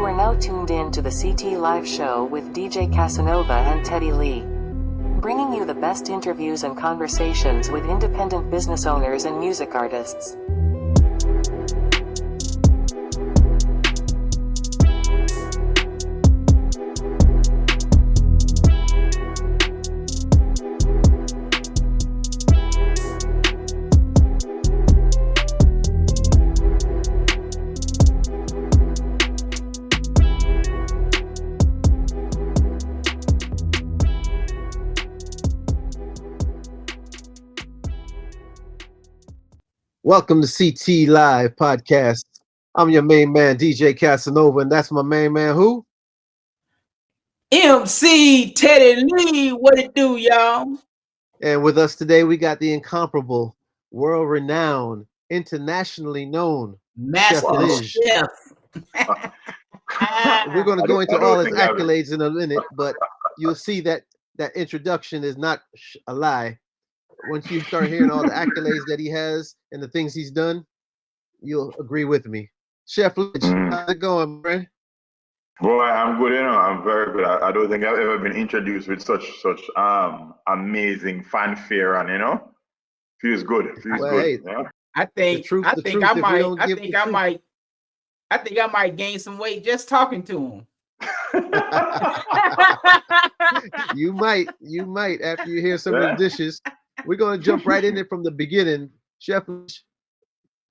You are now tuned in to the CT Live Show with DJ Casanova and Teddy Lee, bringing you the best interviews and conversations with independent business owners and music artists. Welcome to CT Live Podcast. I'm your main man, DJ Casanova, and that's my main man, who? MC Teddy Lee. What it do, y'all? And with us today, we got the incomparable, world-renowned, internationally known Master Chef. We're going to go into all his accolades in a minute, but you'll see that that introduction is not a lie. Once you start hearing all the accolades that he has and the things he's done, you'll agree with me. Chef Lidge, how's it going, man? Boy, I'm good, I'm very good. I don't think I've ever been introduced with such amazing fanfare, and feels good. Feels good. Hey, yeah? I think I might gain some weight just talking to him. You might after you hear some of the dishes. We're going to jump right in it from the beginning. Chef,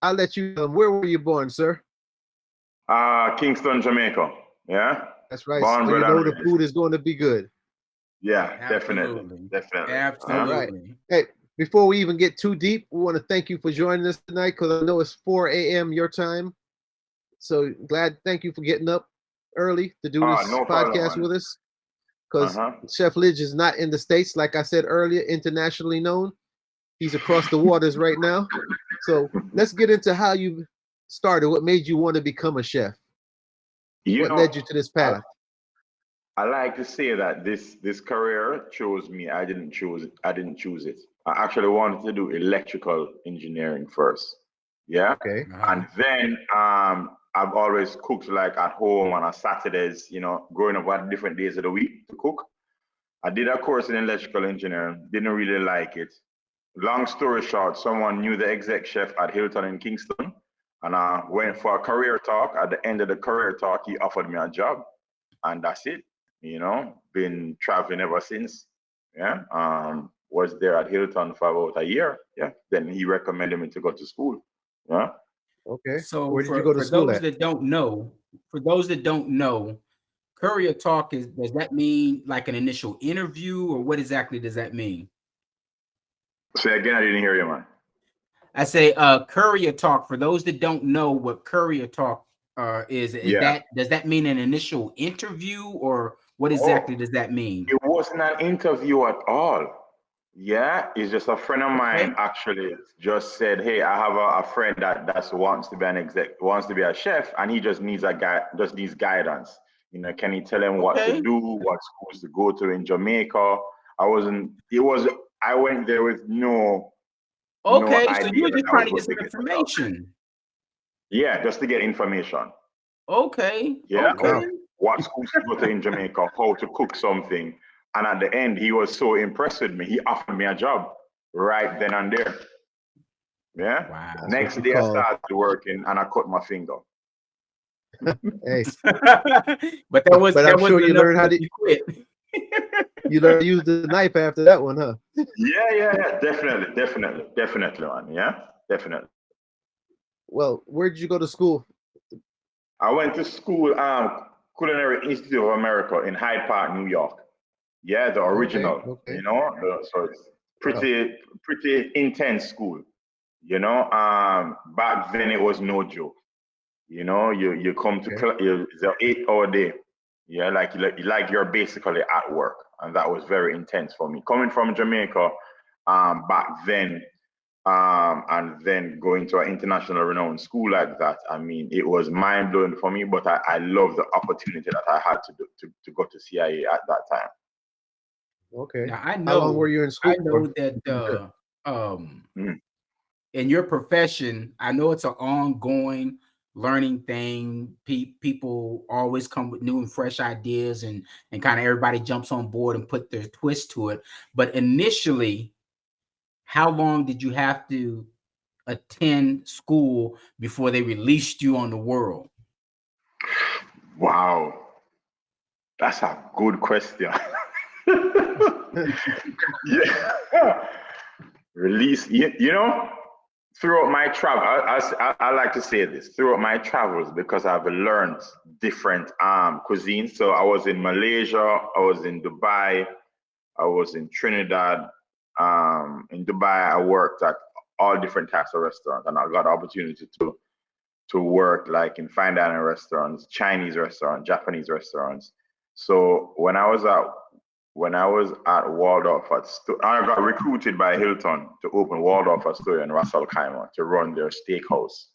I'll let you know. Where were you born, sir? Kingston, Jamaica. Yeah? That's right. So you know the food is going to be good. Yeah, Absolutely. definitely. Absolutely. Right. Hey, before we even get too deep, we want to thank you for joining us tonight because I know it's 4 a.m. your time. So thank you for getting up early to do this podcast with us. Because Chef Lidge is not in the States, like I said earlier, internationally known. He's across the waters right now. So let's get into how you started. What made you want to become a chef? What led you to this path? I like to say that this career chose me. I didn't choose it. I actually wanted to do electrical engineering first. Yeah. Okay. And then I've always cooked like at home on Saturdays, growing up at different days of the week to cook. I did a course in electrical engineering, didn't really like it. Long story short, someone knew the exec chef at Hilton in Kingston, and I went for a career talk. At the end of the career talk, he offered me a job, and that's it. Been traveling ever since. Yeah. Was there at Hilton for about a year. Yeah. Then he recommended me to go to school. Yeah. Okay. So where did you go to school for those that don't know, courier talk does that mean like an initial interview, or what exactly does that mean? Say again, I didn't hear you, man. I say courier talk. For those that don't know what courier talk does that mean an initial interview, or what exactly does that mean? It wasn't an interview at all. Yeah, it's just a friend of mine actually just said, "Hey, I have a friend that wants to be an exec, wants to be a chef, and he just needs needs guidance. Can you tell him what to do, what schools to go to in Jamaica?" I went there with no so idea you were just trying to get some information. Yeah, just to get information. Okay. Yeah. Okay. What schools to go to in Jamaica, how to cook something. And at the end, he was so impressed with me. He offered me a job right then and there. Yeah. Wow. Next day, I started working and I cut my finger. Hey. But I'm sure you learned how to quit. You learned to use the knife after that one, huh? Yeah. Definitely, man. Yeah, definitely. Well, where did you go to school? I went to school, Culinary Institute of America in Hyde Park, New York. Yeah, the original. Okay. So it's pretty intense school. Back then it was no joke. You come to it's an 8-hour day. Yeah, like you're basically at work, and that was very intense for me. Coming from Jamaica, back then, and then going to an international renowned school like that. I mean, it was mind blowing for me. But I love the opportunity that I had to go to CIA at that time. Okay. Now, I know. How long were you in school? I know that in your profession, I know it's an ongoing learning thing. People always come with new and fresh ideas, and kind of everybody jumps on board and put their twist to it. But initially, how long did you have to attend school before they released you on the world? Wow, that's a good question. Yeah. Release, you know, throughout my travel, I like to say this, throughout my travels, because I've learned different cuisines. So I was in Malaysia, I was in Dubai, I was in Trinidad. In Dubai, I worked at all different types of restaurants, and I got the opportunity to work like in fine dining restaurants, Chinese restaurants, Japanese restaurants. So when I was at Waldorf, I got recruited by Hilton to open Waldorf Astoria in Ras Al Khaimah to run their steakhouse.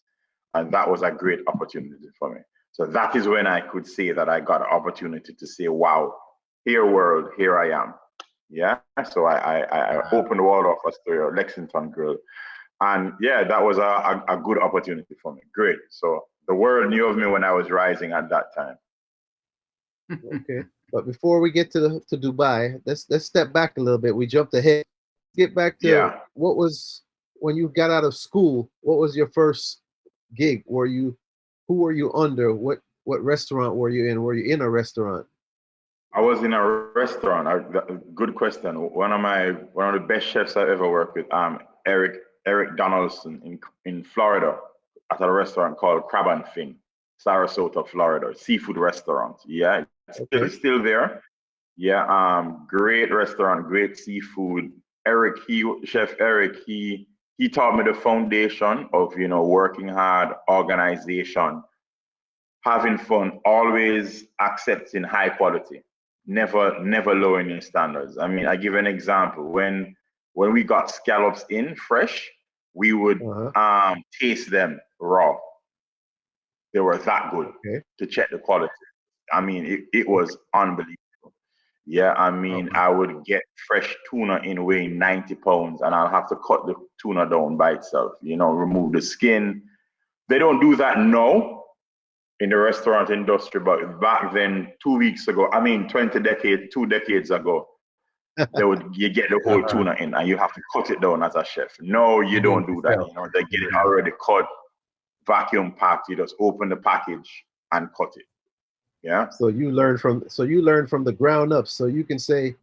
And that was a great opportunity for me. So that is when I could say that I got an opportunity to say, wow, here world, here I am. Yeah. So I opened Waldorf Astoria, Lexington Grill. And yeah, that was a good opportunity for me. Great. So the world knew of me when I was rising at that time. Okay. But before we get to Dubai, let's step back a little bit. We jumped ahead. Get back to what was when you got out of school. What was your first gig? Who were you under? What restaurant were you in? Were you in a restaurant? I was in a restaurant. Good question. One of the best chefs I ever worked with, Eric Donaldson in Florida, at a restaurant called Crab and Fin, Sarasota, Florida, seafood restaurant. Yeah, it's still there. Yeah, great restaurant, great seafood. Chef Eric, he taught me the foundation of, you know, working hard, organization, having fun, always accepting high quality, never lowering your standards. I mean, I give an example. When we got scallops in fresh, we would taste them raw. They were that good to check the quality. I mean, it was unbelievable. Yeah, I mean, I would get fresh tuna in weighing 90 pounds, and I'll have to cut the tuna down by itself, you know, remove the skin. They don't do that now in the restaurant industry, but back then, 2 weeks ago, I mean, 2 decades ago, you get the whole tuna in, and you have to cut it down as a chef. No, you don't do that. You know, they get it already cut, vacuum packed. You just open the package and cut it. Yeah. So you learn from the ground up. So you can say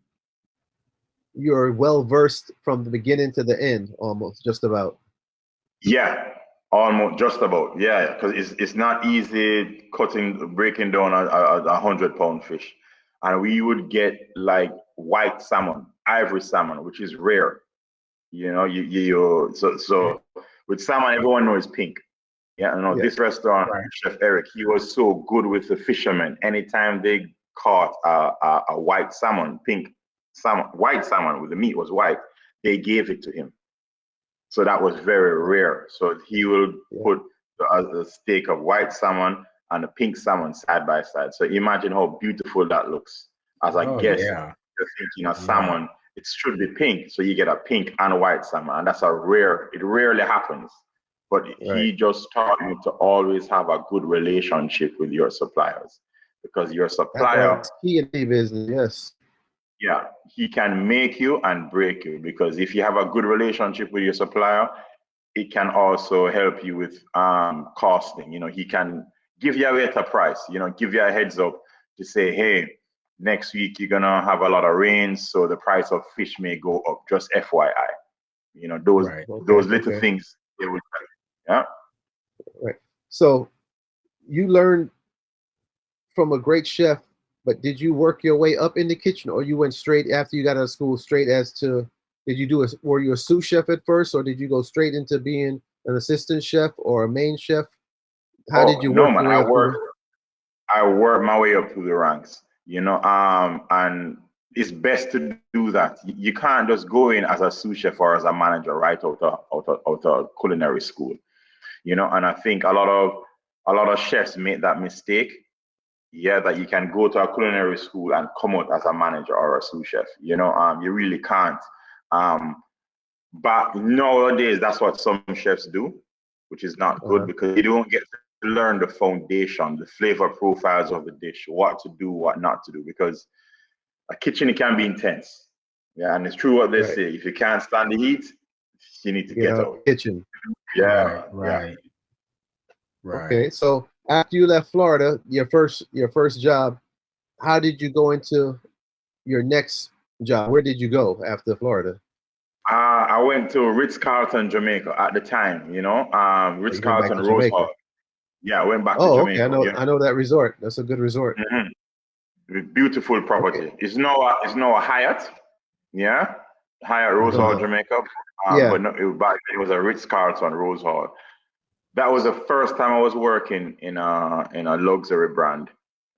you're well versed from the beginning to the end, almost just about. Yeah, almost just about. Yeah, because it's not easy breaking down a 100-pound fish, and we would get like white salmon, ivory salmon, which is rare. You know, so with salmon, everyone knows pink. Yeah, you know, this restaurant, Chef Eric, he was so good with the fishermen. Anytime they caught a white salmon, white salmon with the meat was white, they gave it to him. So that was very rare. So he will put a steak of white salmon and a pink salmon side by side. So imagine how beautiful that looks. As a guest, you're thinking a salmon, it should be pink. So you get a pink and a white salmon. And that's it rarely happens. But he just taught me to always have a good relationship with your suppliers, because your supplier, that's key in any business, yes. Yeah, he can make you and break you, because if you have a good relationship with your supplier, it can also help you with costing. You know, he can give you a better price, you know, give you a heads up to say, hey, next week you're gonna have a lot of rains, so the price of fish may go up, just FYI. You know, those little things they will tell you. Yeah. Right. So you learned from a great chef, but did you work your way up in the kitchen, or you went straight after you got out of school, straight as to, were you a sous chef at first, or did you go straight into being an assistant chef or a main chef? How did you work your way up? I worked my way up through the ranks, you know, and it's best to do that. You can't just go in as a sous chef or as a manager right out of culinary school. You know, and I think a lot of chefs make that mistake. Yeah, that you can go to a culinary school and come out as a manager or a sous chef. You know, you really can't. But nowadays, that's what some chefs do, which is not good, because you don't get to to learn the foundation, the flavor profiles of the dish, what to do, what not to do, because a kitchen, it can be intense. Yeah, and it's true what they say. If you can't stand the heat, you need to get out. Kitchen. Yeah, right. Okay, so after you left Florida, your first job, how did you go into your next job? Where did you go after Florida? I went to Ritz-Carlton, Jamaica at the time. Ritz-Carlton Rose Hall. Yeah, I went back to Jamaica. Okay. I know that resort. That's a good resort. Beautiful property. Okay. It's now a Hyatt. Yeah, Hyatt Rose Hall, Jamaica. But no, back then it was a Ritz-Carlton Rose Hall. That was the first time I was working in a luxury brand,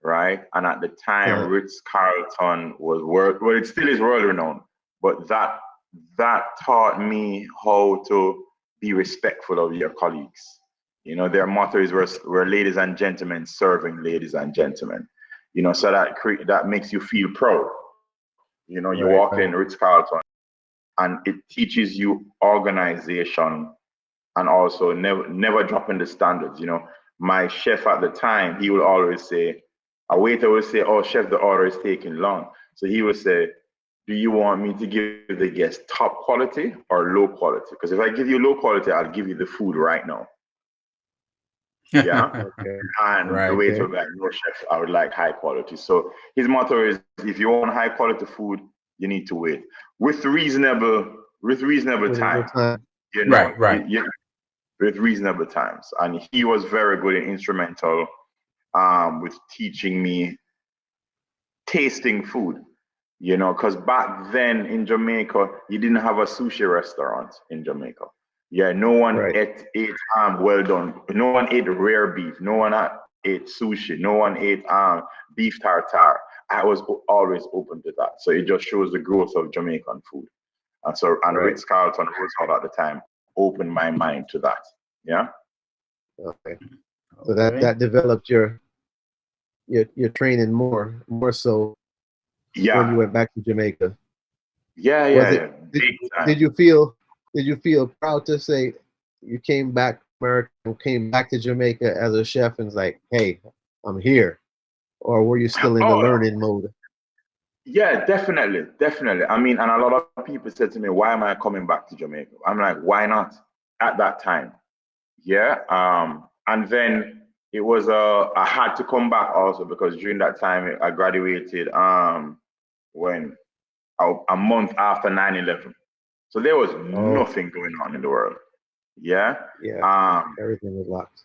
right? And at the time, Ritz-Carlton was well, it still is world renowned, but that taught me how to be respectful of your colleagues. Their motto is we're ladies and gentlemen serving ladies and gentlemen. So that makes you feel proud. You walk in Ritz-Carlton, and it teaches you organization. And also never dropping the standards. My chef at the time, he would always say, a waiter would say, "Oh, chef, the order is taking long." So he would say, "Do you want me to give the guest top quality or low quality? Because if I give you low quality, I'll give you the food right now." Yeah. And the waiter would be like, "No, chef, I would like high quality." So his motto is, if you want high quality food, you need to wait with reasonable time. With reasonable times. And he was very good and instrumental with teaching me tasting food, because back then in Jamaica, you didn't have a sushi restaurant in Jamaica. Yeah, no one ate well done. No one ate rare beef. No one ate sushi. No one ate beef tartare. I was always open to that. So it just shows the growth of Jamaican food. And Ritz-Carlton Rose Hall at the time opened my mind to that. Yeah. Okay. So that developed your training more so. Yeah. When you went back to Jamaica. Yeah. Did you feel proud to say you came back to America and came back to Jamaica as a chef and was like, "Hey, I'm here," or were you still in the learning mode? Yeah, definitely. I mean, and a lot of people said to me, "Why am I coming back to Jamaica?" I'm like, "Why not?" At that time. Yeah. And then it was I had to come back also because during that time I graduated when a month after 9/11. So there was nothing going on in the world. Yeah. Everything was locked.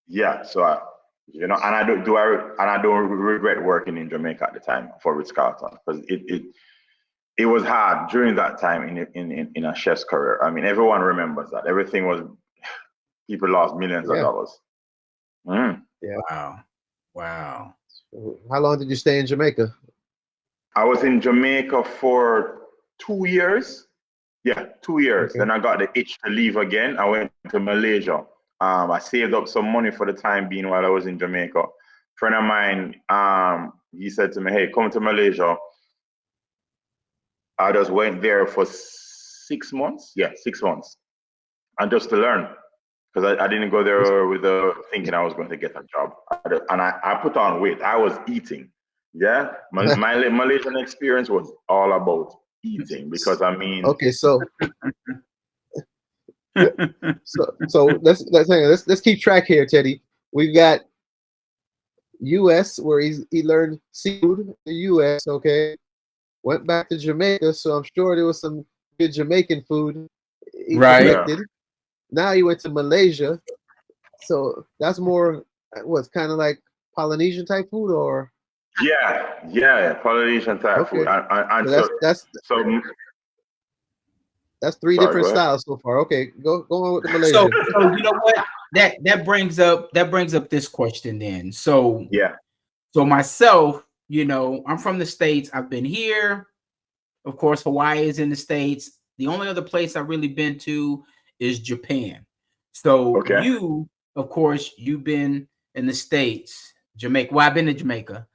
Yeah. So and I don't regret working in Jamaica at the time for Ritz-Carlton because it was hard during that time in a chef's career. I mean, everyone remembers that. Everything was, people lost millions of dollars. Yeah. Wow. So how long did you stay in Jamaica? I was in Jamaica for 2 years. Yeah, 2 years. Okay. Then I got the itch to leave again. I went to Malaysia. I saved up some money for the time being while I was in Jamaica. A friend of mine, he said to me, "Hey, come to Malaysia." I just went there for 6 months. Yeah, 6 months. And just to learn. Because I didn't go there with thinking I was going to get a job. And I put on weight. I was eating. Yeah. My Malaysian experience was all about eating because I mean. Okay, so let's keep track here, Teddy. We've got U.S. where he learned seafood in the U.S. Okay, went back to Jamaica, so I'm sure there was some good Jamaican food. Right. Now he went to Malaysia, so that's more what's kind of like Polynesian type food, or Polynesian type food. And so that's three different styles so far. Okay, go on with the Malaysian. So you know what? That brings up this question then. So So myself, I'm from the States. I've been here. Of course, Hawaii is in the States. The only other place I've really been to is Japan. So you, of course, you've been in the States, Jamaica. Well, I've been to Jamaica,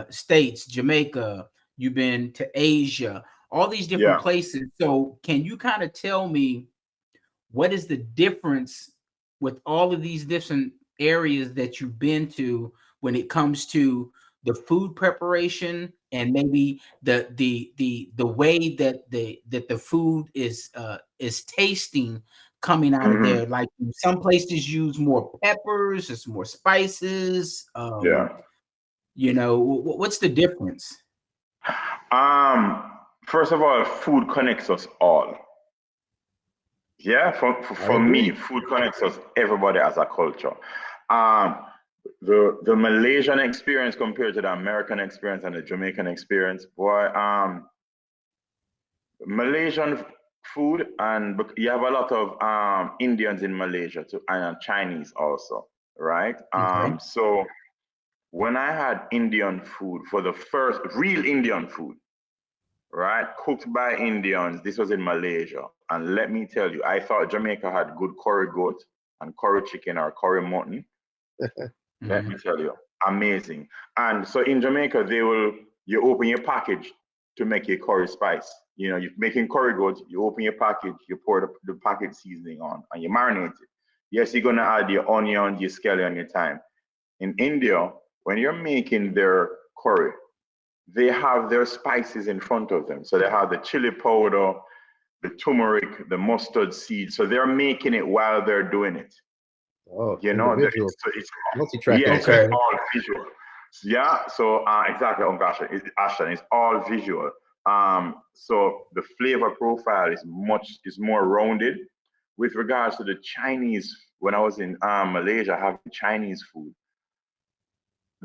States, Jamaica. You've been to Asia, all these different places. So can you kind of tell me what is the difference with all of these different areas that you've been to when it comes to the food preparation and maybe the way that the food is tasting coming out of there? Like some places use more peppers, it's more spices. You know, what's the difference? First of all, food connects us all. Yeah, for me, food connects us, everybody as a culture. The Malaysian experience compared to the American experience and the Jamaican experience, boy, Malaysian food, and you have a lot of Indians in Malaysia too, and Chinese also, right? Okay. So when I had Indian food, for the first real Indian food, right, cooked by Indians, this was in Malaysia, and let me tell you, I thought Jamaica had good curry goat and curry chicken or curry mutton. Let me tell you, amazing. And so in Jamaica, you open your package to make a curry spice. You know, you're making curry goat, you open your package, you pour the package seasoning on, and you marinate it. Yes, you're gonna add your onion, your scallion, your thyme. In India, when you're making their curry, they have their spices in front of them. So they have the chili powder, the turmeric, the mustard seed. So they're making it while they're doing it. Oh, you know, it's all visual. Yeah, so exactly. Oh gosh, Ashton, it's all visual. So the flavor profile is more rounded. With regards to the Chinese, when I was in Malaysia having Chinese food,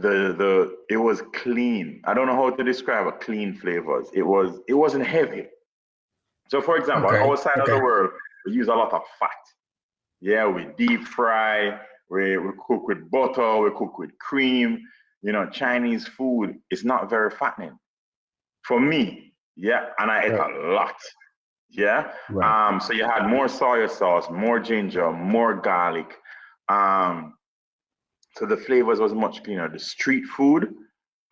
it was clean. I don't know how to describe a clean flavors. It wasn't heavy. So for example, outside of the world, we use a lot of fat. Yeah, we deep fry, we cook with butter, we cook with cream. You know, Chinese food is not very fattening for me. Yeah, and I ate a lot. Yeah. So you had more soy sauce, more ginger, more garlic. So the flavors was much cleaner. The street food,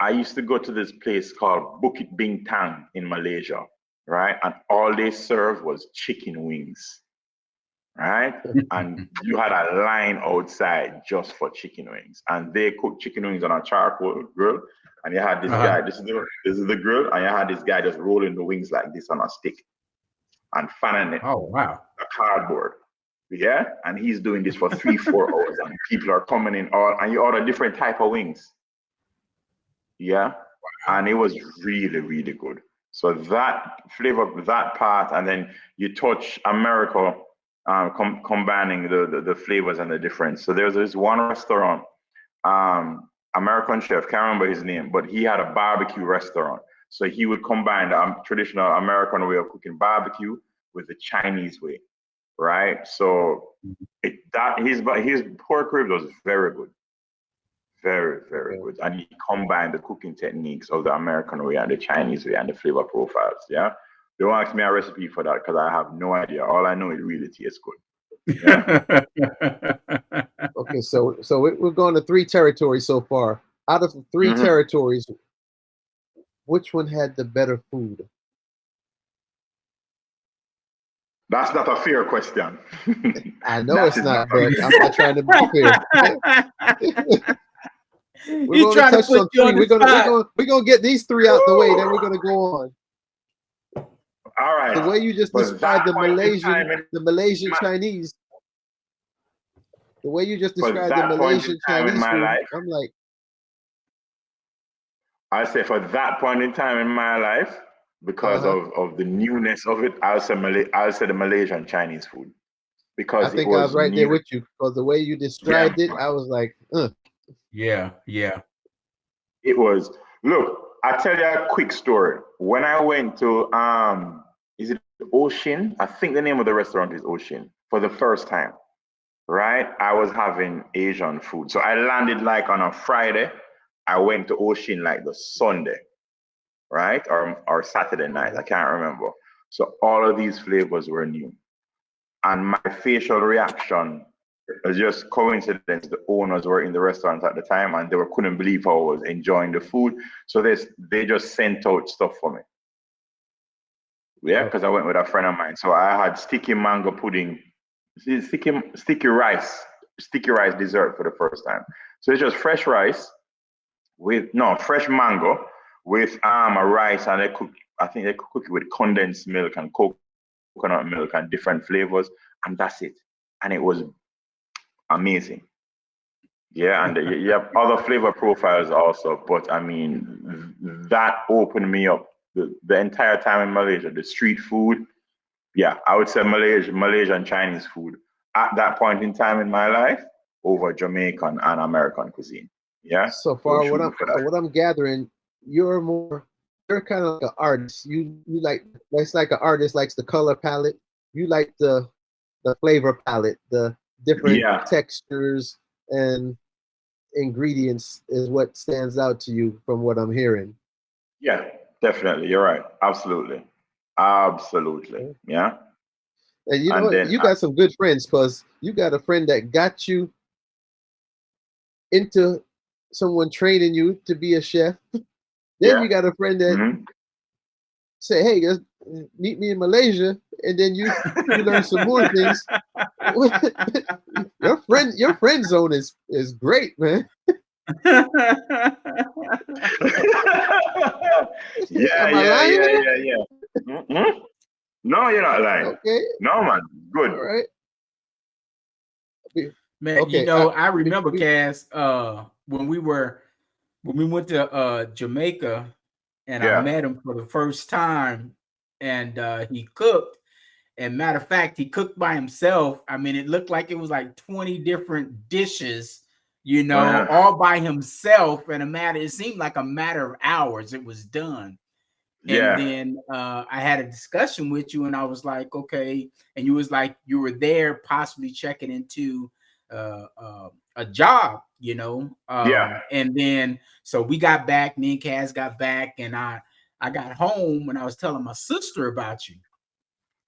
I used to go to this place called Bukit Bintang in Malaysia, right? And all they served was chicken wings, right? And you had a line outside just for chicken wings. And they cooked chicken wings on a charcoal grill. And you had this guy, this is the grill, and you had this guy just rolling the wings like this on a stick and fanning it. Oh, wow. A cardboard. Yeah, and he's doing this for 3-4 hours, and people are coming in and you order different type of wings. Yeah, and it was really, really good. So that flavor, that part, and then you touch America, combining the flavors and the difference. So there's this one restaurant, American chef, can't remember his name, but he had a barbecue restaurant. So he would combine the traditional American way of cooking barbecue with the Chinese way. Right, so his pork rib was very good, very, very good, and he combined the cooking techniques of the American way and the Chinese way and the flavor profiles. Yeah, don't ask me a recipe for that because I have no idea. All I know, it really tastes good. Yeah. Okay, so we're going to 3 territories so far. Out of the 3 territories, which one had the better food? That's not a fair question. I know it's not, but I'm not trying to be fair. We're going to touch on 3. We're gonna get these 3 out the way, then we're gonna go on. All right. The way you just described the Malaysian Chinese. The way you just described the Malaysian Chinese food, I'm like, I say for that point in time in my life, because of the newness of it, I'll say the Malaysian Chinese food. Because I think I was right there with you, because the way you described it, I was like, Yeah. It was. Look, I'll tell you a quick story. When I went to is it Ocean? I think the name of the restaurant is Ocean, for the first time. Right? I was having Asian food. So I landed like on a Friday. I went to Ocean like the Sunday. Right? Or Saturday night, I can't remember. So all of these flavors were new. And my facial reaction was just coincidence. The owners were in the restaurant at the time and they couldn't believe how I was enjoying the food. So they just sent out stuff for me. Yeah, because I went with a friend of mine. So I had sticky mango pudding, sticky rice sticky rice dessert for the first time. So it's just fresh rice fresh mango with a rice, and I think they cook it with condensed milk and coconut milk and different flavors, and that's it. And it was amazing. Yeah, and you have other flavor profiles also, but I mean, that opened me up the entire time in Malaysia. The street food, yeah, I would say Malaysian Chinese food at that point in time in my life over Jamaican and American cuisine. Yeah. So far, what I'm gathering, you're kind of like an artist. You like, it's like an artist likes the color palette. You like the flavor palette, the different textures and ingredients is what stands out to you from what I'm hearing. Yeah, definitely. You're right. Absolutely. Yeah. And you know, you got some good friends, because you got a friend that got you into someone training you to be a chef. Then you got a friend that say, hey, just meet me in Malaysia, and then you learn some more things. your friend zone is great, man. yeah. Mm-hmm. No, you're not lying. Okay. No, man. Good. All right. Man, okay. I remember, Cass, when we went to Jamaica, and I met him for the first time, and he cooked. And matter of fact, he cooked by himself. I mean, it looked like it was like 20 different dishes, all by himself. And it seemed like a matter of hours it was done. Yeah. And then I had a discussion with you, and I was like, okay. And you was like, you were there possibly checking into a job, And then, so we got back, me and Kaz got back, and I got home, and I was telling my sister about you.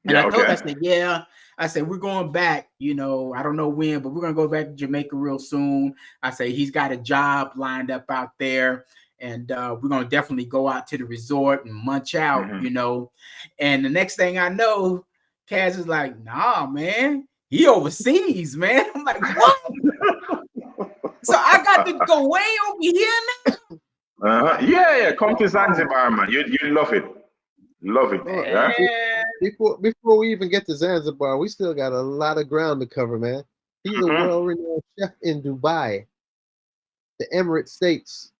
And I told her, I said, we're going back, I don't know when, but we're going to go back to Jamaica real soon. I say, he's got a job lined up out there, and we're going to definitely go out to the resort and munch out, And the next thing I know, Kaz is like, nah, man, he overseas, man. I'm like, what? So I got to go way over here now? Yeah. Come to Zanzibar, man. You love it. Love it. Yeah. Before we even get to Zanzibar, we still got a lot of ground to cover, man. He's a world-renowned chef in Dubai, the Emirate States,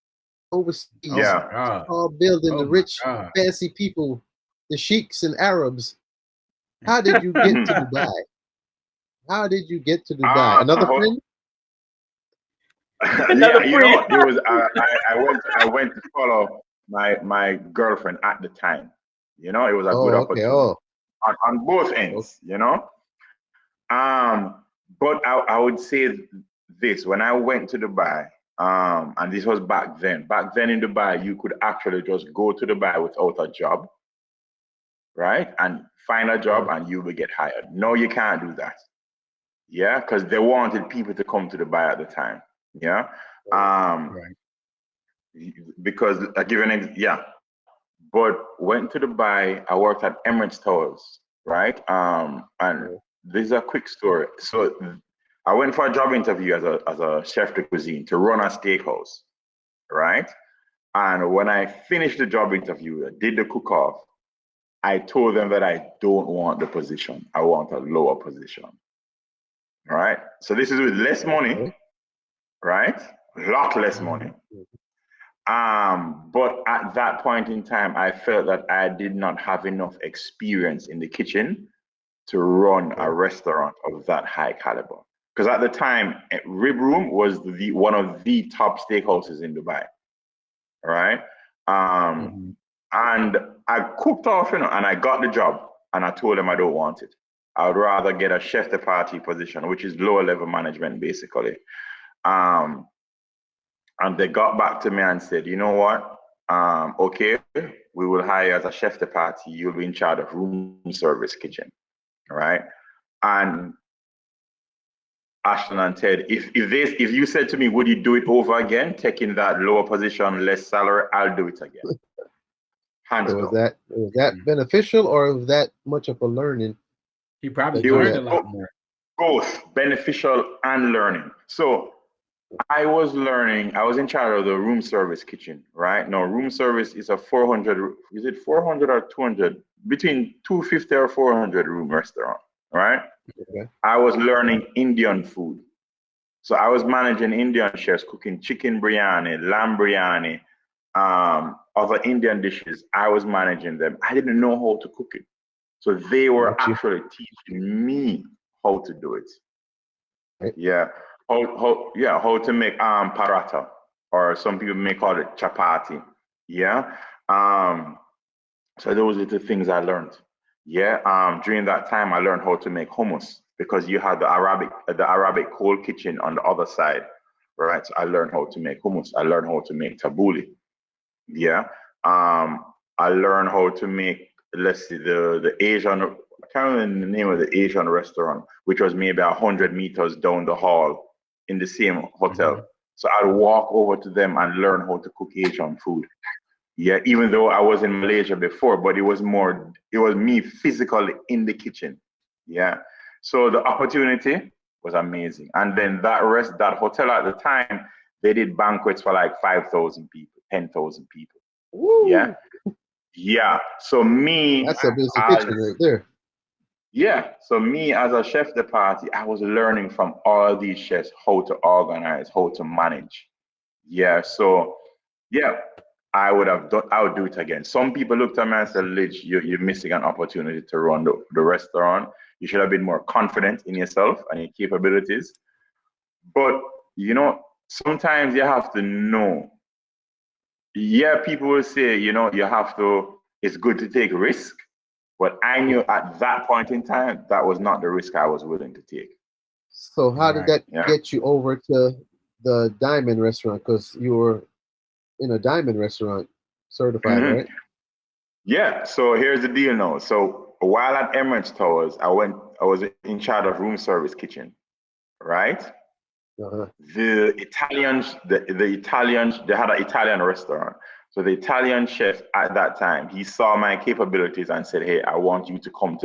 overseas. Yeah. All building the rich, fancy people, the sheiks and Arabs. How did you get to Dubai? How did you get to Dubai? Another friend? Another friend. It was I went to follow my girlfriend at the time. It was a good opportunity on both ends, But I would say this: when I went to Dubai, and this was back then. Back then in Dubai, you could actually just go to Dubai without a job, right? And find a job, and you will get hired. No, you can't do that. Yeah, because they wanted people to come to Dubai at the time. Yeah, right. Because I give an But went to Dubai. I worked at Emirates Towers, right? And this is a quick story. So I went for a job interview as a chef de cuisine to run a steakhouse, right? And when I finished the job interview, I did the cook-off, I told them that I don't want the position. I want a lower position, right? So this is with less money, right? A lot less money. But at that point in time, I felt that I did not have enough experience in the kitchen to run a restaurant of that high caliber. Because at the time, Rib Room was one of the top steakhouses in Dubai, right? And I cooked off, and I got the job, and I told them I don't want it. I would rather get a chef de partie position, which is lower level management, basically. And they got back to me and said, you know what? Okay, we will hire you as a chef de partie. You'll be in charge of room service kitchen, right? And Ashton and Ted, if you said to me, would you do it over again, taking that lower position, less salary? I'll do it again. Hands down. Was that beneficial, or was that much of a learning? He probably learned a lot more. Both beneficial and learning. So I was learning, I was in charge of the room service kitchen, right? Now, room service is a 400, is it 400 or 200? Between 250 or 400 room restaurant, right? Okay. I was learning Indian food. So I was managing Indian chefs cooking chicken biryani, lamb biryani, other Indian dishes. I was managing them. I didn't know how to cook it. So they were actually teaching me how to do it. Right. Yeah. How to make paratha, or some people may call it chapati. Yeah. So those are the things I learned. Yeah. During that time I learned how to make hummus, because you had the Arabic cold kitchen on the other side. Right. So I learned how to make hummus. I learned how to make tabbouleh. Yeah. I learned how to make, let's see, the Asian, I can't remember the name of the Asian restaurant, which was maybe 100 meters down the hall in the same hotel. Mm-hmm. So I'd walk over to them and learn how to cook Asian food. Yeah, even though I was in Malaysia before, but it was me physically in the kitchen. Yeah. So the opportunity was amazing. And then that hotel at the time, they did banquets for like 5,000 people, 10,000 people. Woo. Yeah. Yeah. So that's a busy kitchen right there. Yeah. So me as a chef de partie, I was learning from all these chefs how to organize, how to manage. Yeah. So yeah, I would do it again. Some people looked at me and said, Lidge, you're missing an opportunity to run the restaurant. You should have been more confident in yourself and your capabilities. But sometimes you have to know. Yeah, people will say, it's good to take risk. But I knew at that point in time, that was not the risk I was willing to take. So how did that get you over to the Diamond restaurant? Because you were in a Diamond restaurant certified, right? Yeah. So here's the deal now. So while at Emirates Towers, I was in charge of room service kitchen, right? Uh-huh. The Italians, the Italians, they had an Italian restaurant. So the Italian chef at that time, he saw my capabilities and said, "Hey, I want you to come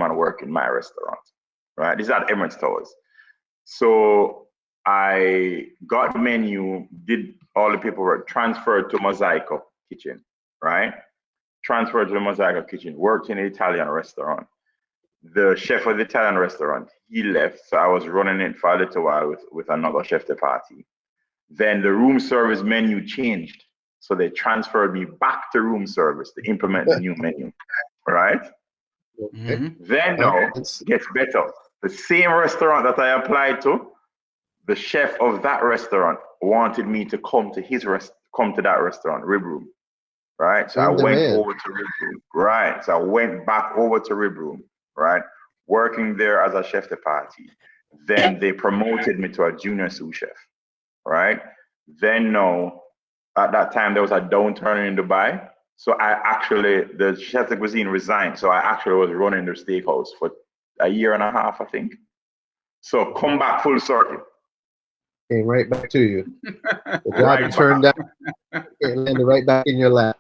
and work in my restaurant." Right? This is at Emirates Towers. So I got the menu, did all the paperwork, transferred to Mosaico Kitchen, right? Transferred to the Mosaico Kitchen, worked in an Italian restaurant. The chef of the Italian restaurant, he left, so I was running it for a little while with another chef de partie. Then the room service menu changed, so they transferred me back to room service to implement the new menu, right? Okay. Then now gets better. The same restaurant that I applied to, the chef of that restaurant wanted me to come to that restaurant, Rib Room, right? So I went over to Rib Room, right? So I went back over to Rib Room, right? Working there as a chef de partie. Then they promoted me to a junior sous chef, right? Then no, at that time there was a downturn in Dubai. So the chef de cuisine resigned. So I actually was running the steakhouse for a year and a half, I think. So come back full circle. Came right back to you. The job you turned down, it landed right back in your lap.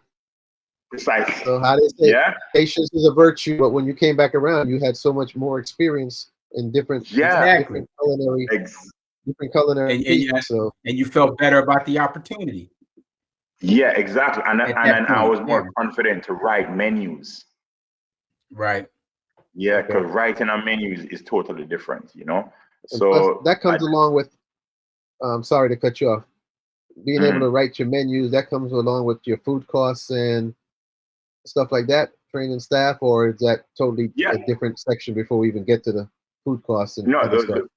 Precisely. So how they say patience is a virtue, but when you came back around, you had so much more experience in different culinary and you felt better about the opportunity. Yeah, exactly. And then I was more confident to write menus. Right. Yeah, because writing a menu is totally different, So that comes along with sorry to cut you off. Being able to write your menus, that comes along with your food costs and stuff like that, training staff, or is that totally a different section before we even get to the food costs and other stuff?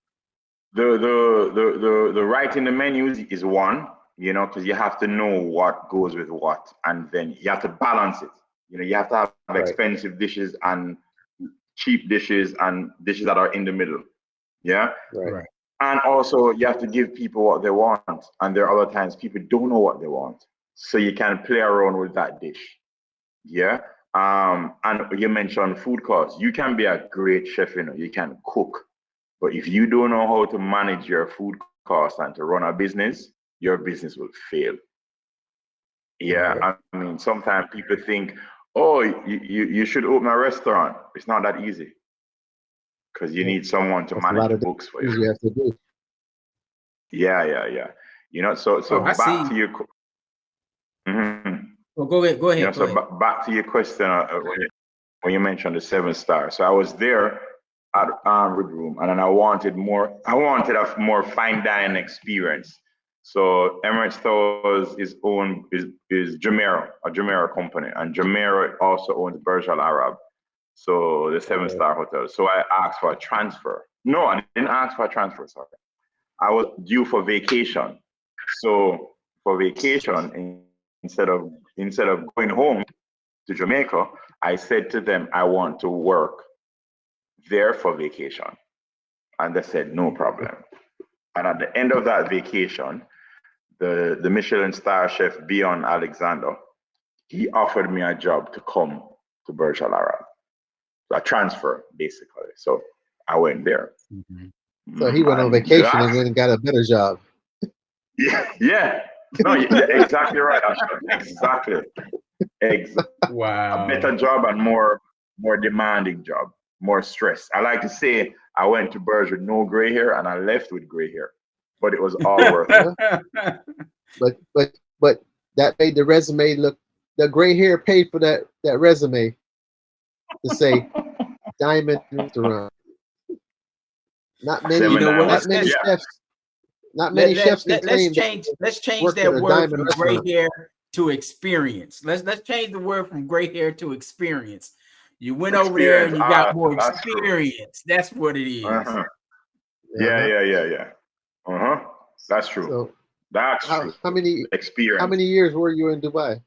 The writing the menus is one, because you have to know what goes with what, and then you have to balance it. You have to have expensive dishes and cheap dishes and dishes that are in the middle. Yeah. Right. And also you have to give people what they want, and there are other times people don't know what they want, so you can play around with that dish. Yeah. And you mentioned food costs. You can be a great chef, you can cook, but if you don't know how to manage your food costs and to run a business, your business will fail. Yeah. I mean, sometimes people think, oh, you should open a restaurant. It's not that easy. because you need someone to manage the books for you. You have to do. Yeah. You know, so back to your. Well, go ahead. You know, back to your question when you mentioned the 7-star. So I was there at Red Room, and then I wanted a more fine dining experience. So Emirates Towers is Jumeirah, a Jumeirah company, and Jumeirah also owns Burj Al Arab, so the 7-star hotel. So I asked for a transfer. No, I didn't ask for a transfer. Sorry, I was due for vacation. So for vacation, instead of going home to Jamaica, I said to them, I want to work there for vacation. And they said, no problem. And at the end of that vacation, the Michelin star chef, Bjorn Alexander, he offered me a job to come to Burj Al Arab. A transfer, basically. So I went there. So he went on vacation and went and got a better job. Yeah. No, exactly right, Ashton. Exactly. Wow. A better job and more demanding job, more stress. I like to say I went to Burj with no gray hair and I left with gray hair, but it was all worth it. But that made the resume look. The gray hair paid for that resume to say Diamond Restaurant. Not many. You know what? Not many chefs. Not many chefs can claim. Let's change that word from gray hair to experience. Let's change the word from gray hair to experience. You went over there and you got more experience. That's what it is. Yeah. That's true. So that's true. How many experience? How many years were you in Dubai?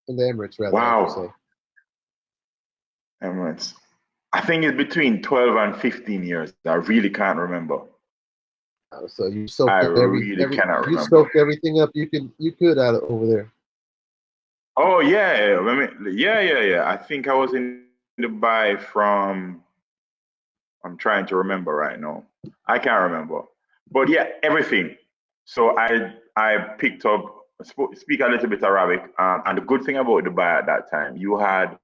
In the Emirates, rather. Wow. Emirates. I think it's between 12 and 15 years. I really can't remember. So you soaked you soaked everything up you could out of over there. Oh yeah. Yeah. I think I was in Dubai from. I'm trying to remember right now. I can't remember, but yeah, everything. So I picked up, speak a little bit Arabic, and the good thing about Dubai at that time, you had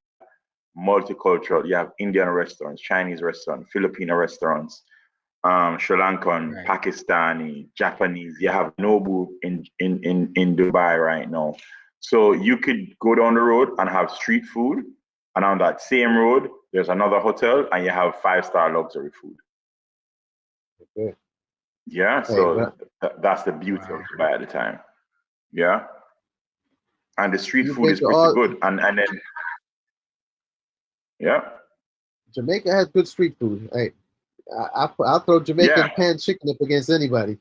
multicultural. You have Indian restaurants, Chinese restaurants, Filipino restaurants, Sri Lankan, Pakistani, Japanese. You have Nobu in Dubai right now. So you could go down the road and have street food, and on that same road, there's another hotel, and you have 5-star luxury food. Okay. Yeah, so that's the beauty of Dubai at the time. Yeah, and the street food is pretty good, and then yeah, Jamaica has good street food. Hey, I'll throw Jamaican pan chicken up against anybody.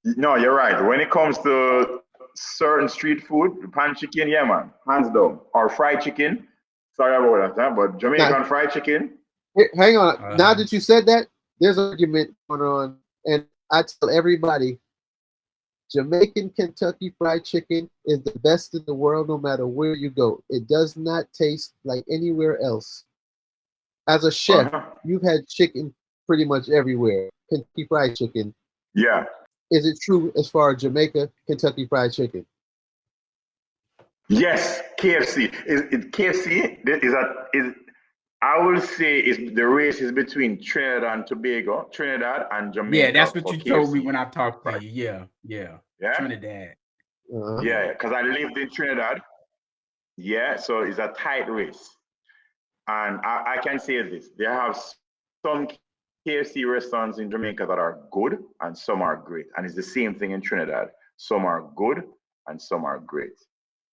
No, you're right. When it comes to certain street food, pan chicken, yeah, man, hands down. Or fried chicken. Sorry about that, but Jamaican fried chicken. Hang on. Now that you said that, there's an argument going on, and I tell everybody, Jamaican Kentucky Fried Chicken is the best in the world, no matter where you go. It does not taste like anywhere else. As a chef, you've had chicken pretty much everywhere. Kentucky Fried Chicken. Yeah. Is it true as far as Jamaica Kentucky Fried Chicken? Yes, KFC. KFC is I will say the race is between Trinidad and Tobago, Trinidad and Jamaica. Yeah, that's what you told me when I talked to you. Yeah. Trinidad. Yeah, because I lived in Trinidad. Yeah, so it's a tight race. And I can say this, they have some KFC restaurants in Jamaica that are good and some are great. And it's the same thing in Trinidad. Some are good and some are great.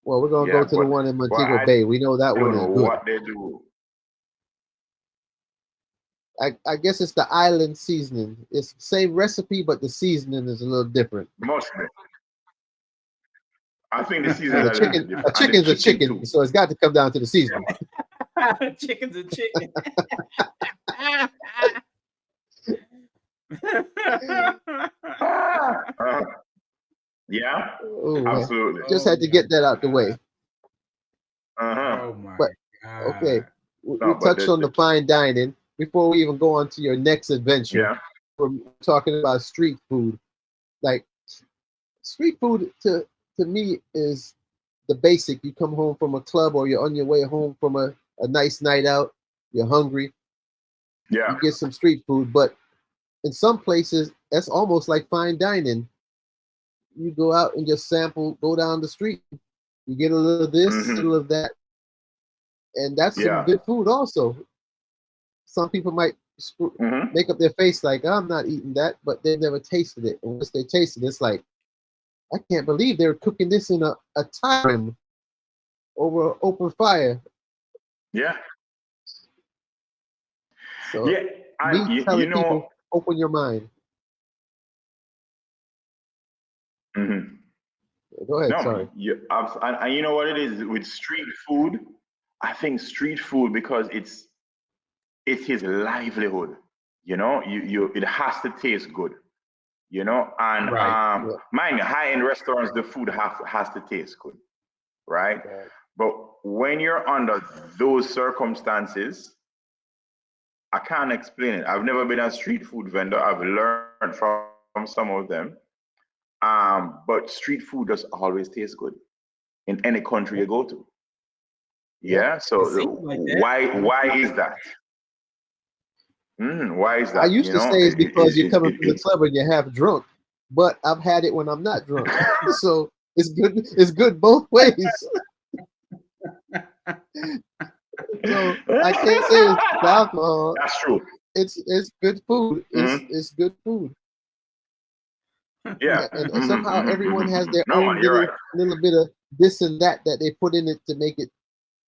Well, we're going to go to the one in Montego Bay. We know that one is good. What they do. I guess it's the island seasoning. It's the same recipe, but the seasoning is a little different. Mostly. I think the seasoning is different. A chicken's a chicken, too. So it's got to come down to the seasoning. Chicken's a chicken. Yeah, ooh, absolutely. Just had to get that out the way. Oh my God. Okay, we touched on the fine dining. Before we even go on to your next adventure, we're talking about street food. Like, street food to me is the basic. You come home from a club or you're on your way home from a nice night out, you're hungry, Yeah. You get some street food, but in some places, that's almost like fine dining. You go out and just sample, go down the street. You get a little of this, a little of that. And that's some good food also. Some people might make up their face like, I'm not eating that, but they've never tasted it. And once they taste it, it's like, I can't believe they're cooking this in a time over open fire. Yeah. So telling people, open your mind. Go ahead, sorry. And you know what it is with street food? I think street food, because it's his livelihood. You know, it has to taste good. You know, and mind you, high-end restaurants, the food has to taste good, right? But when you're under those circumstances, I can't explain it. I've never been a street food vendor. I've learned from some of them. But street food does always taste good in any country you go to. Yeah. So like why is that? Why is that? I used to say it's because you're coming from the club and you're half drunk, but I've had it when I'm not drunk. So it's good. It's good both ways. So I can't say it's alcohol. That's true. It's good food. It's good food. Yeah. And somehow everyone has their own little bit of this and that they put in it to make it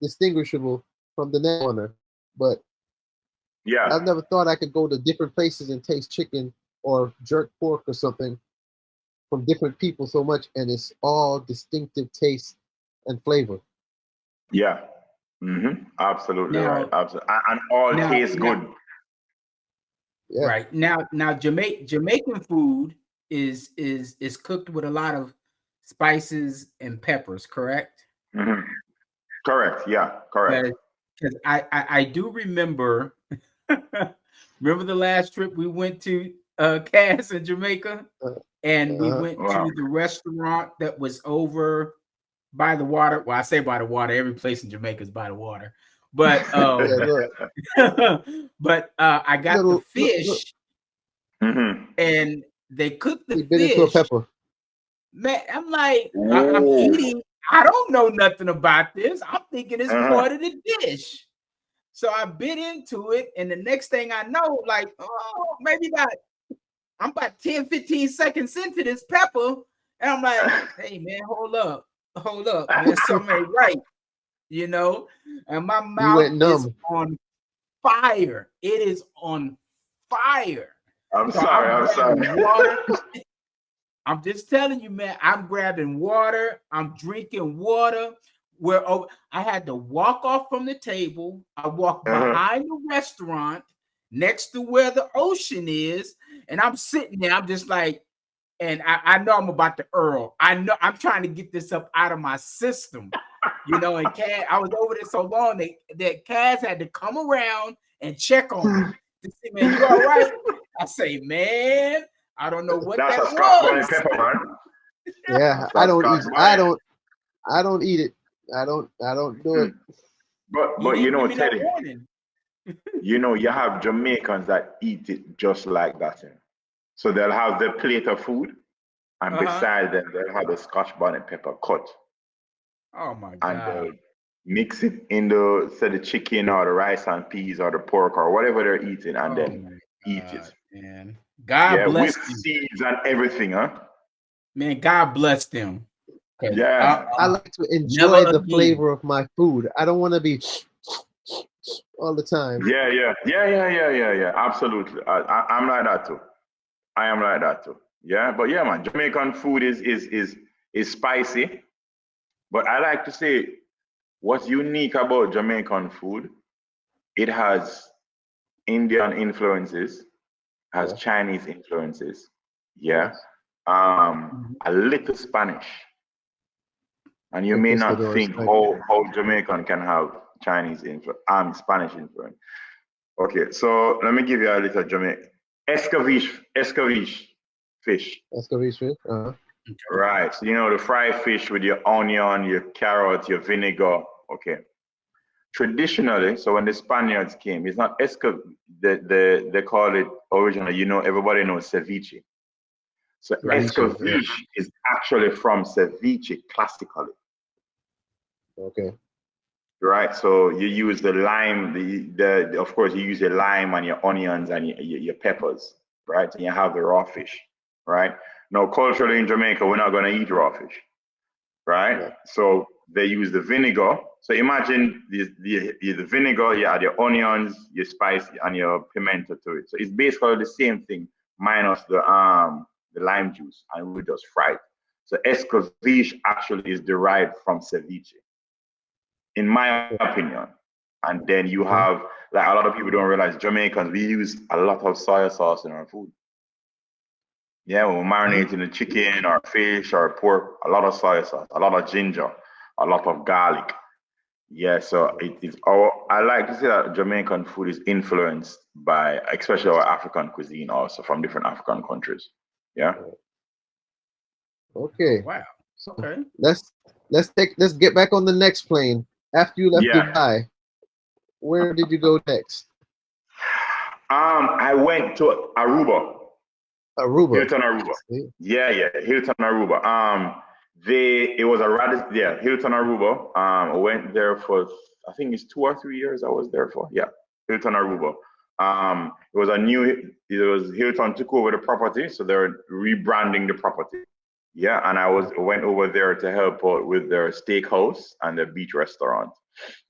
distinguishable from the next one. But yeah, I've never thought I could go to different places and taste chicken or jerk pork or something from different people so much, and it's all distinctive taste and flavor. Yeah. Absolutely right. Absolutely. And all tastes good. Yeah. Right. Now Jamaican food is cooked with a lot of spices and peppers, correct? Correct. Yeah, correct. Because I do remember the last trip we went to Cass in Jamaica, and we went to the restaurant that was over by the water. Well, I say by the water. Every place in Jamaica is by the water. But but I got the fish, and they cooked the fish. Into a pepper. Man, I'm like, I'm eating. I don't know nothing about this. I'm thinking it's part of the dish. So I bit into it, and the next thing I know, like, I'm about 10, 15 seconds into this pepper, and I'm like, hey man, hold up, man, something ain't right, you know? And my mouth is on fire. It is on fire. I'm sorry. Water. I'm just telling you, man, I'm grabbing water. I'm drinking water. I had to walk off from the table. I walked behind the restaurant next to where the ocean is. And I'm sitting there. I'm just like, and I know I'm about to Earl. I know I'm trying to get this up out of my system. You know, and I was over there so long that Cass had to come around and check on me to see, man, you all right? I say, man, I don't know what that was. Pepper, man. Yeah, I don't eat it. I don't do it. But you know, Teddy, you know, you have Jamaicans that eat it just like that. So they'll have their plate of food, and beside them they'll have the Scotch bonnet pepper cut. Oh my God. And they'll mix it in the chicken or the rice and peas or the pork or whatever they're eating, and then eat it. Man. God bless with seeds and everything, huh? Man, God bless them. Yeah, I like to enjoy the flavor of my food. I don't want to be all the time. Yeah. Absolutely. I'm like that too. I am like that too. Yeah, but yeah, man, Jamaican food is spicy. But I like to say what's unique about Jamaican food, it has Indian influences, has Chinese influences, a little Spanish. And you may not think how Jamaican can have Chinese influence, Spanish influence. Okay, so let me give you a little Jamaican. Escabeche fish. Escabeche fish, Right, so you know the fried fish with your onion, your carrot, your vinegar. Okay. traditionally, so when the Spaniards came, it's not they call it originally, everybody knows ceviche. So Right. escovitch is actually from ceviche classically. Okay. Right. So you use the lime, of course you use your lime and your onions and your peppers, right? And you have the raw fish, right? Now culturally in Jamaica, we're not going to eat raw fish, right? Yeah. So they use the vinegar. So imagine the vinegar, you add your onions, your spice, and your pimento to it. So it's basically the same thing minus the lime juice, and we just fry it. So escovitch actually is derived from ceviche, in my opinion. And then you have, like, a lot of people don't realize, Jamaicans, we use a lot of soy sauce in our food. Yeah, when we're marinating the chicken or fish or pork, a lot of soy sauce, a lot of ginger, a lot of garlic. Yeah, so it is I like to say that Jamaican food is influenced by, especially our African cuisine, also from different African countries. Yeah. Okay. Wow. Okay. Let's get back on the next plane. After you left Dubai, where did you go next? I went to Aruba. Hilton Aruba. Yeah, Hilton Aruba. It was Hilton Aruba. I went there for, I think it's 2 or 3 years I was there for. Yeah, Hilton Aruba. It was Hilton took over the property, so they're rebranding the property. Yeah, and I went over there to help out with their steakhouse and their beach restaurant.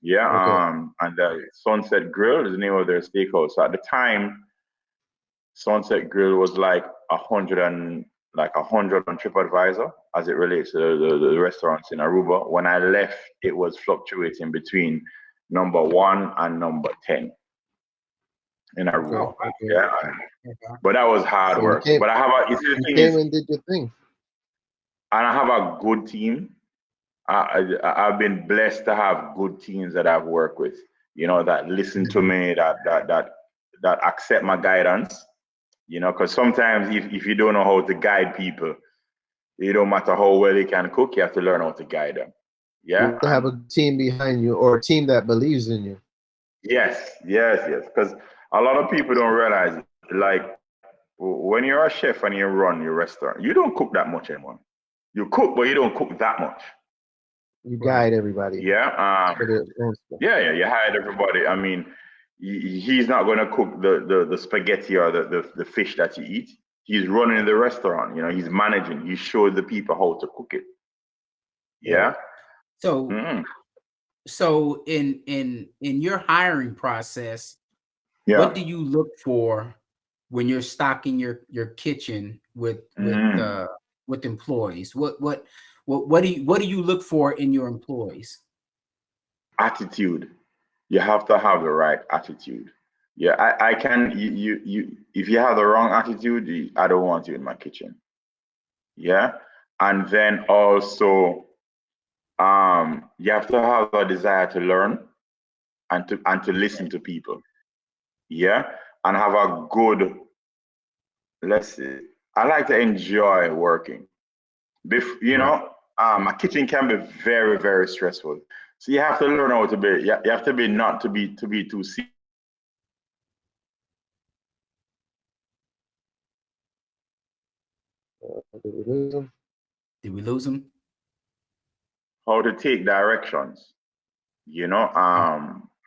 Yeah, and the Sunset Grill is the name of their steakhouse. So at the time, Sunset Grill was like 100 on TripAdvisor as it relates to the restaurants in Aruba. When I left, it was fluctuating between number 1 and number 10 in Aruba. Okay. Yeah, but that was hard work. But I have you see, the thing is, and did your thing. And I have a good team. I've been blessed to have good teams that I've worked with, that listen to me, that accept my guidance, because sometimes if you don't know how to guide people, it don't matter how well they can cook, you have to learn how to guide them. Yeah. You have to have a team behind you, or a team that believes in you. Yes. Because a lot of people don't realize, like, when you're a chef and you run your restaurant, you don't cook that much anymore. You cook, but you don't cook that much. You guide everybody. Yeah. Yeah. You hide everybody. I mean, he's not going to cook the spaghetti or the fish that you eat. He's running the restaurant. He's managing. He showed the people how to cook it. Yeah. So, so in your hiring process, Yeah. what do you look for when you're stocking your kitchen with employees? What do you look for in your employees? Attitude. You have to have the right attitude. Yeah, I can you if you have the wrong attitude, I don't want you in my kitchen. Yeah. And then also you have to have a desire to learn and to listen to people. Yeah. And have a good, let's see, I like to enjoy working. My kitchen can be very, very stressful. So you have to learn how to be, you have to be not to be too serious. Did we lose him? How to take directions,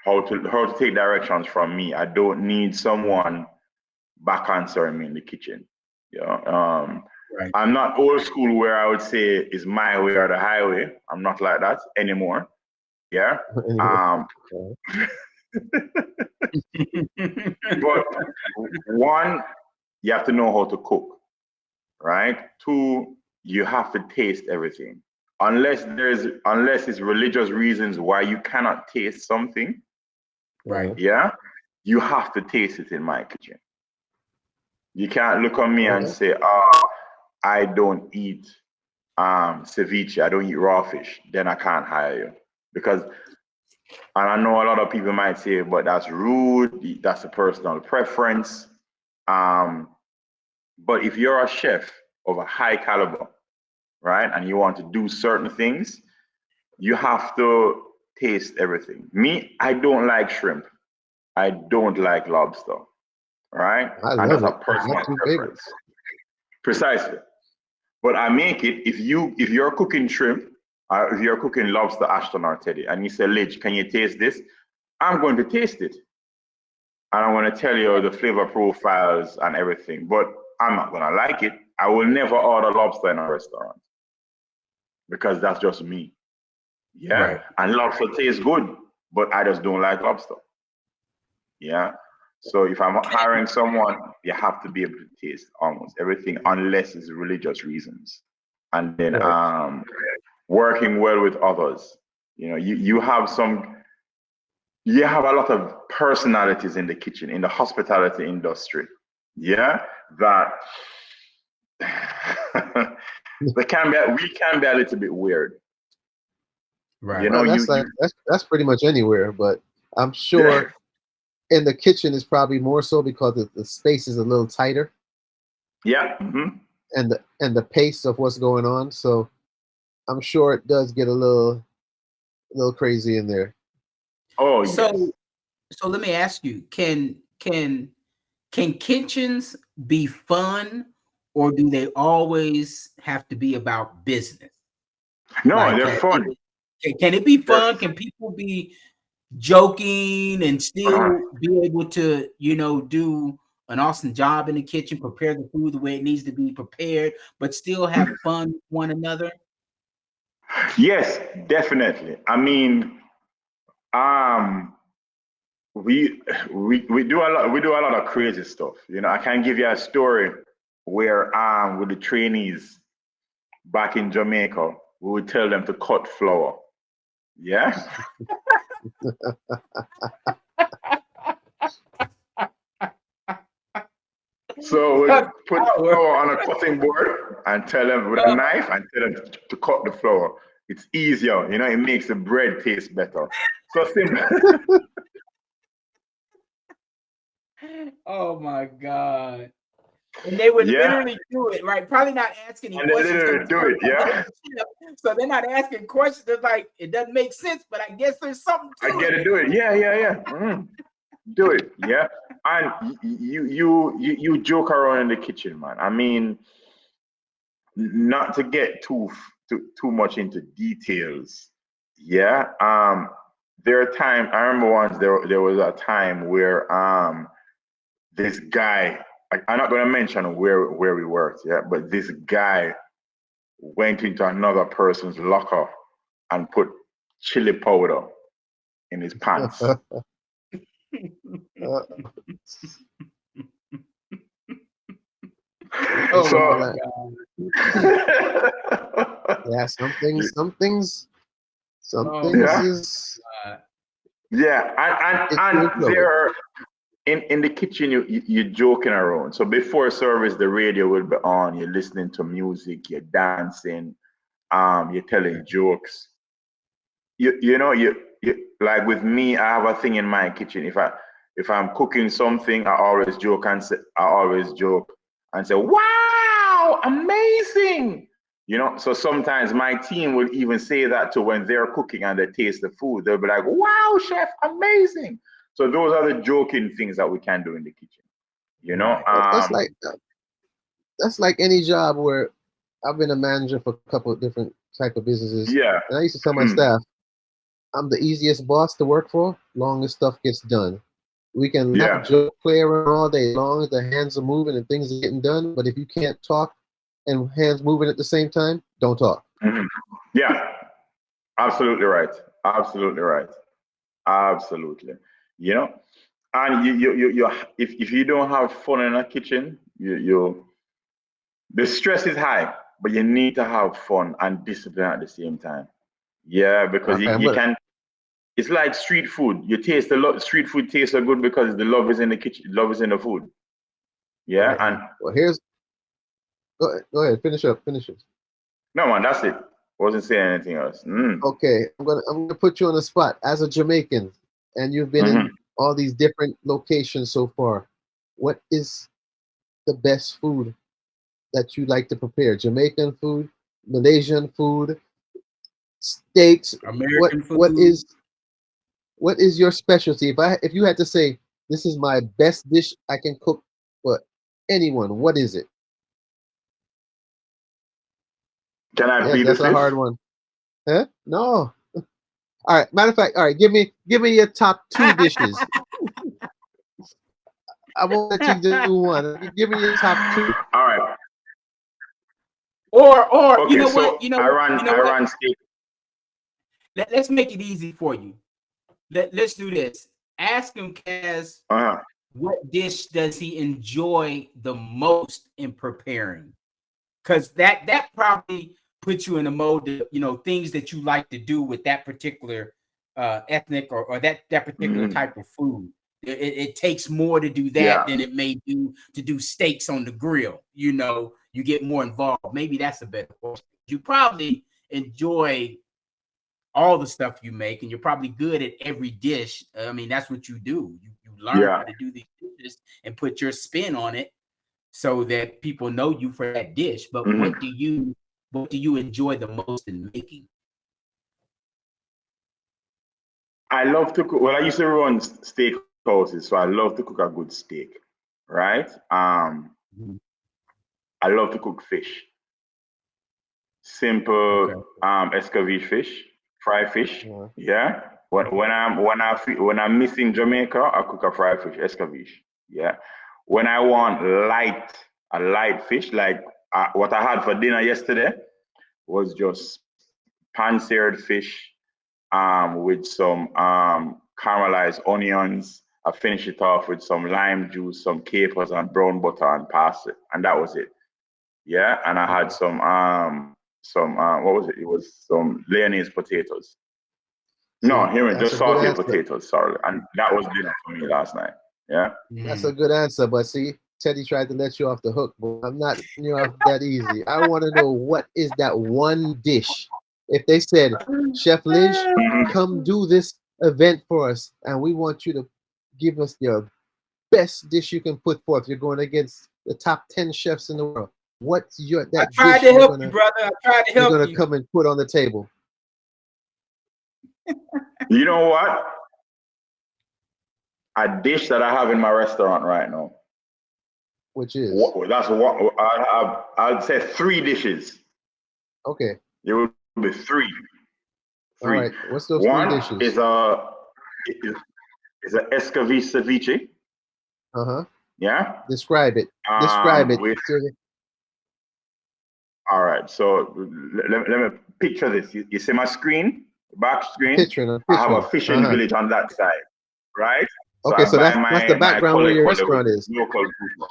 how to take directions from me. I don't need someone back answering me in the kitchen. Right. I'm not old school where I would say is my way or the highway. I'm not like that anymore. Yeah. But one, you have to know how to cook, right? Two, you have to taste everything. Unless it's religious reasons why you cannot taste something. Right. Yeah. You have to taste it in my kitchen. You can't look on me and say, I don't eat ceviche, I don't eat raw fish, then I can't hire you. Because, and I know a lot of people might say, but that's rude, that's a personal preference. But if you're a chef of a high caliber, right, and you want to do certain things, you have to taste everything. Me, I don't like shrimp. I don't like lobster. Right? I And love that's a it. personal My two preference. favorites. Precisely. But I make it if you're cooking shrimp, or if you're cooking lobster, Ashton or Teddy, and you say, Lidge, can you taste this? I'm going to taste it. And I'm going to tell you the flavor profiles and everything. But I'm not going to like it. I will never order lobster in a restaurant because that's just me. Yeah. Right. And lobster tastes good, but I just don't like lobster. Yeah. So if I'm hiring someone, you have to be able to taste almost everything unless it's religious reasons. And then Right. Working well with others. You have a lot of personalities in the kitchen, in the hospitality industry. Yeah. That we can be a little bit weird. Right. Well, that's pretty much anywhere, but I'm sure in the kitchen is probably more so because the space is a little tighter. Yeah. Mm-hmm. And the pace of what's going on. So I'm sure it does get a little crazy in there. Oh, so yes. so let me ask you, can kitchens be fun, or do they always have to be about business? No, Like, they're fun. Can it be fun? Can people be joking and still be able to, do an awesome job in the kitchen, prepare the food the way it needs to be prepared, but still have fun with one another? Yes, definitely. I mean, we do a lot of crazy stuff. I can give you a story where with the trainees back in Jamaica, we would tell them to cut flour. Yeah. So we put flour on a cutting board and tell them with a knife and tell them to cut the flour. It's easier, it makes the bread taste better. So simple. Oh my God. And they would literally do it, right? Probably not asking any questions. They literally do it, yeah. So they're not asking questions. They're like, it doesn't make sense, but I guess there's something to it. I get to do it. Yeah. Do it, yeah. And you joke around in the kitchen, man. I mean, not to get too much into details. Yeah. There are times I remember once there was a time where this guy, I'm not going to mention where we worked, yeah, but this guy went into another person's locker and put chili powder in his pants. So yeah, some things is and there are in the kitchen you're joking around. So before service the radio will be on, you're listening to music, you're dancing, you're telling jokes. You like with me, I have a thing in my kitchen. If I'm cooking something, I always joke and say, wow, amazing. So sometimes my team will even say that to when they're cooking and they taste the food. They'll be like, wow, chef, amazing. So those are the joking things that we can do in the kitchen. That's like any job where I've been a manager for a couple of different type of businesses. Yeah. And I used to tell my staff, I'm the easiest boss to work for, long as stuff gets done. We can laugh, joke, play around all day, long as the hands are moving and things are getting done. But if you can't talk and hands moving at the same time, don't talk. Mm-hmm. Yeah, absolutely right. Absolutely. And you if you don't have fun in a kitchen, the stress is high, but you need to have fun and discipline at the same time. Yeah, because you can. It's like street food. You taste a lot. Street food tastes so good because the love is in the kitchen. Love is in the food. Yeah, and here's. Go ahead. Finish it. No, man, that's it. Wasn't saying anything else. Okay, I'm gonna put you on the spot as a Jamaican, and you've been in all these different locations so far. What is the best food that you like to prepare? Jamaican food, Malaysian food, steaks. American food. What is what is your specialty? If you had to say this is my best dish I can cook for anyone, what is it? Can I Yes, be the that's a fish? hard one. Huh? No. All right. Matter of fact, all right. Give me your top 2 dishes. I won't let you do one. Give me your top 2. All right. Or Okay, you know so what? You know I what? run You know what? steak. Let's make it easy for you. Let's do this. Ask him, Kaz, what dish does he enjoy the most in preparing? Because that probably puts you in a mode of, you know, things that you like to do with that particular ethnic or that particular type of food. It takes more to do that than it may do to do steaks on the grill. You know, you get more involved. Maybe that's a better question. You probably enjoy all the stuff you make, and you're probably good at every dish. I mean, that's what you do. You learn how to do these dishes and put your spin on it so that people know you for that dish. But what do you enjoy the most in making? I love to cook. Well, I used to run steak houses, so I love to cook a good steak, right? I love to cook fish. Simple escabeche fish, fried fish. Yeah. When I'm missing Jamaica, I cook a fried fish, escabeche. Yeah. When I want a light fish, like what I had for dinner yesterday was just pan-seared fish with some caramelized onions. I finished it off with some lime juice, some capers, and brown butter and parsley, and that was it. Yeah, and I had some what was it? It was some Leonese potatoes. No, Heron, just sauteed potatoes. Sorry, and that was dinner for me last night. Yeah, that's a good answer. But see, Teddy tried to let you off the hook, but I'm not off that easy. I want to know what is that one dish. If they said, Chef Lynch, come do this event for us, and we want you to give us your best dish you can put forth. You're going against the top 10 chefs in the world. What's that I tried dish to help you, brother. I tried to help you. You're gonna come and put on the table? You know what? A dish that I have in my restaurant right now. Which is? That's what I'd say 3 dishes. Okay. It would be 3. All right. What's those 3 dishes? One is an escabeche ceviche. Yeah. Describe it. Describe it. All right. So let me picture this. You see my screen, back screen? Picturing. I have a fishing village on that side, right? Okay, so that's the background where your restaurant is. Local people.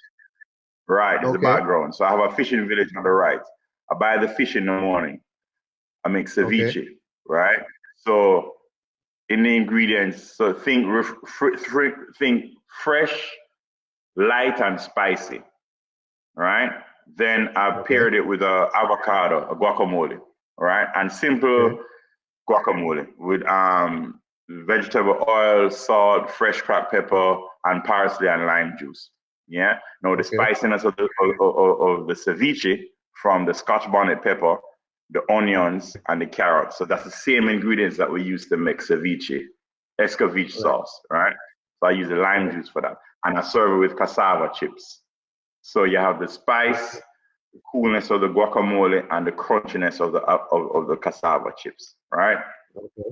Right, it's the background. So I have a fishing village on the right. I buy the fish in the morning. I make ceviche, right? So in the ingredients, so think fresh, light, and spicy, right? Then I paired it with a avocado, a guacamole, right? And simple guacamole with vegetable oil, salt, fresh cracked pepper, and parsley and lime juice. Yeah. Now the spiciness of the ceviche from the Scotch bonnet pepper, the onions, and the carrots. So that's the same ingredients that we use to make ceviche, escabeche sauce, right? So I use the lime juice for that, and I serve it with cassava chips. So you have the spice, the coolness of the guacamole, and the crunchiness of the cassava chips, right?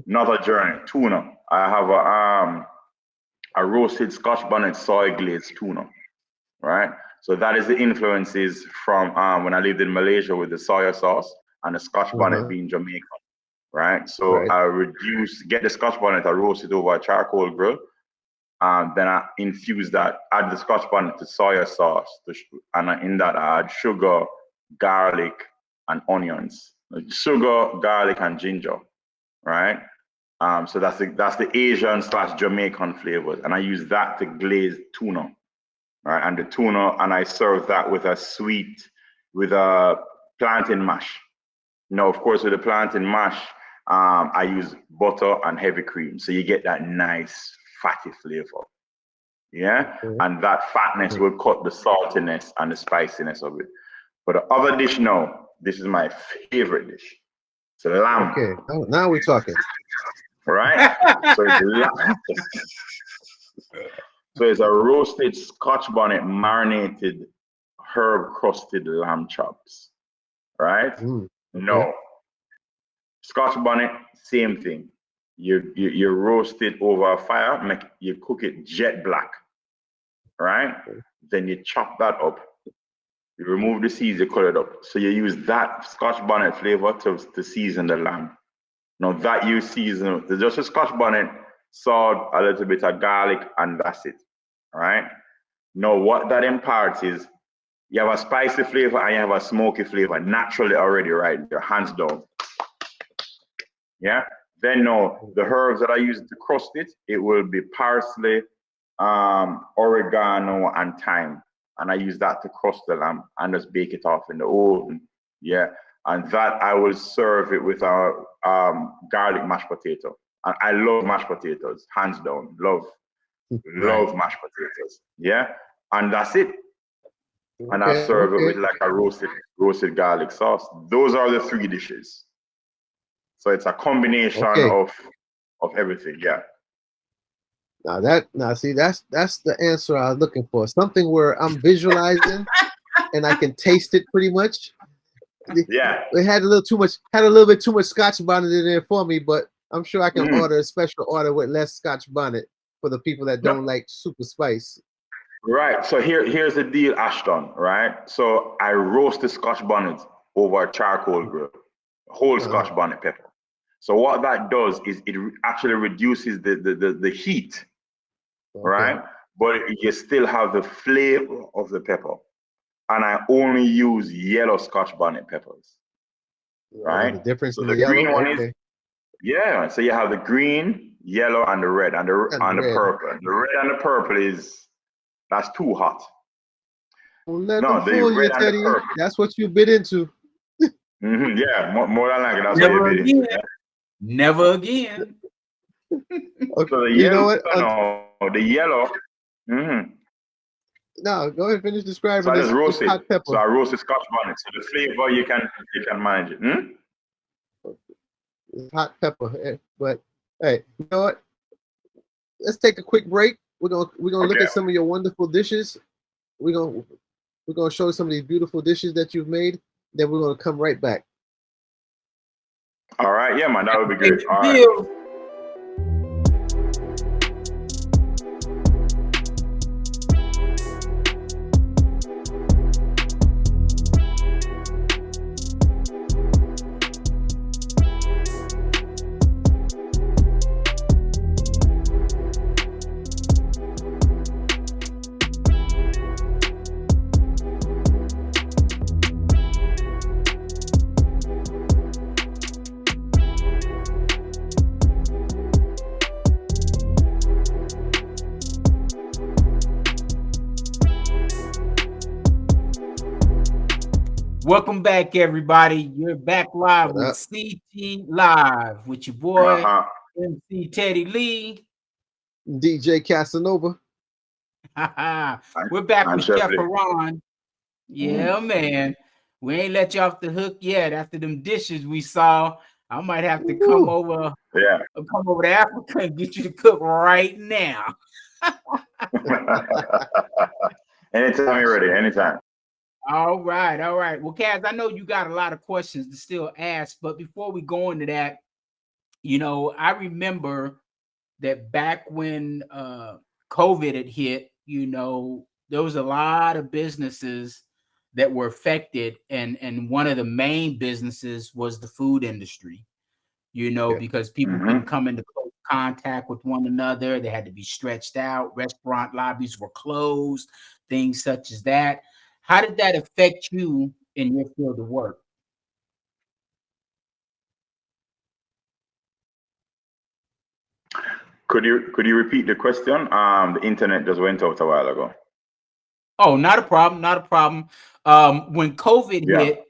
Another journey, tuna. I have a roasted Scotch bonnet soy glazed tuna, right? So that is the influences from when I lived in Malaysia with the soya sauce and the Scotch bonnet being Jamaican, right? So I get the Scotch bonnet, I roast it over a charcoal grill, then I infuse that, add the Scotch bonnet to soya sauce, and in that I add sugar, garlic, and onions. Sugar, garlic, and ginger, right? So that's the Asian / Jamaican flavors, and I use that to glaze tuna, right? And the tuna, and I serve that with a plantain mash. Now, of course, with the plantain mash, I use butter and heavy cream, so you get that nice fatty flavor. Yeah, and that fatness will cut the saltiness and the spiciness of it. But the other dish, no, this is my favorite dish. It's a lamb. Okay, now we're talking. right? So it's a roasted Scotch bonnet marinated herb crusted lamb chops, right? Okay. No. Scotch bonnet, same thing. You roast it over a fire, you cook it jet black, right? Then you chop that up. You remove the seeds, you cut it up. So you use that Scotch bonnet flavor to season the lamb. Now that you season, there's just a Scotch bonnet, salt, a little bit of garlic, and that's it, all right? Now what that imparts is you have a spicy flavor and you have a smoky flavor naturally already, right? Your hands down. Yeah. Then now the herbs that I use to crust it, it will be parsley, oregano, and thyme. And I use that to crust the lamb and just bake it off in the oven. Yeah. And that I will serve it with our garlic mashed potato. And I love mashed potatoes, hands down. Love mashed potatoes. Yeah. And that's it. And I serve it with like a roasted garlic sauce. Those are the 3 dishes. So it's a combination of everything. Yeah. See, that's the answer I was looking for. Something where I'm visualizing and I can taste it pretty much. Yeah. It had a little bit too much Scotch bonnet in there for me, but I'm sure I can order a special order with less Scotch bonnet for the people that don't like super spice. Right. So here's the deal, Ashton. Right. So I roast the Scotch bonnet over a charcoal grill, whole Scotch bonnet pepper. So what that does is it actually reduces the heat, right? But you still have the flavor of the pepper. And I only use yellow Scotch bonnet peppers, right? The difference so in the the green yellow? one is, yeah. So you have the green, yellow, and the red, and the purple. The red and the purple that's too hot. Well, let them fool you, Teddy. That's what you bit into. Yeah, more than likely, that's what you bit into. Yeah? Never again. Okay. So the you yellow, know what? the yellow. No, go ahead and finish describing so this hot pepper. So I roasted Scotch bonnet. So the flavor you can manage it. It's hot pepper, but hey, you know what? Let's take a quick break. We're gonna look at some of your wonderful dishes. We're gonna show some of these beautiful dishes that you've made. Then we're gonna come right back. All right, yeah, man, that would be great. All right. Welcome back, everybody. You're back live with CT Live with your boy, MC Teddy Lee. DJ Casanova. We're back with Chef Heron. Yeah, man. We ain't let you off the hook yet. After them dishes we saw, I might have to come over to Africa and get you to cook right now. Anytime you're ready, anytime. All right. Well, Kaz, I know you got a lot of questions to still ask, but before we go into that, I remember that back when COVID had hit, there was a lot of businesses that were affected, and one of the main businesses was the food industry, because people couldn't come into close contact with one another. They had to be stretched out. Restaurant lobbies were closed, things such as that. How did that affect you in your field of work? Could you repeat the question? The internet just went out a while ago. Oh, not a problem. When COVID hit,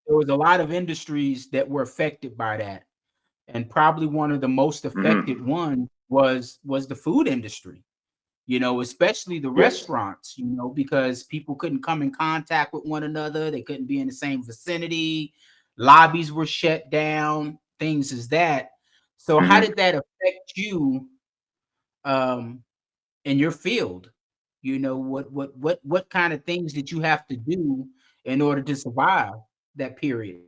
there was a lot of industries that were affected by that. And probably one of the most affected ones was the food industry. Especially the restaurants, because people couldn't come in contact with one another. They couldn't be in the same vicinity. Lobbies were shut down, things as that. So how did that affect you in your field? You know, what kind of things did you have to do in order to survive that period?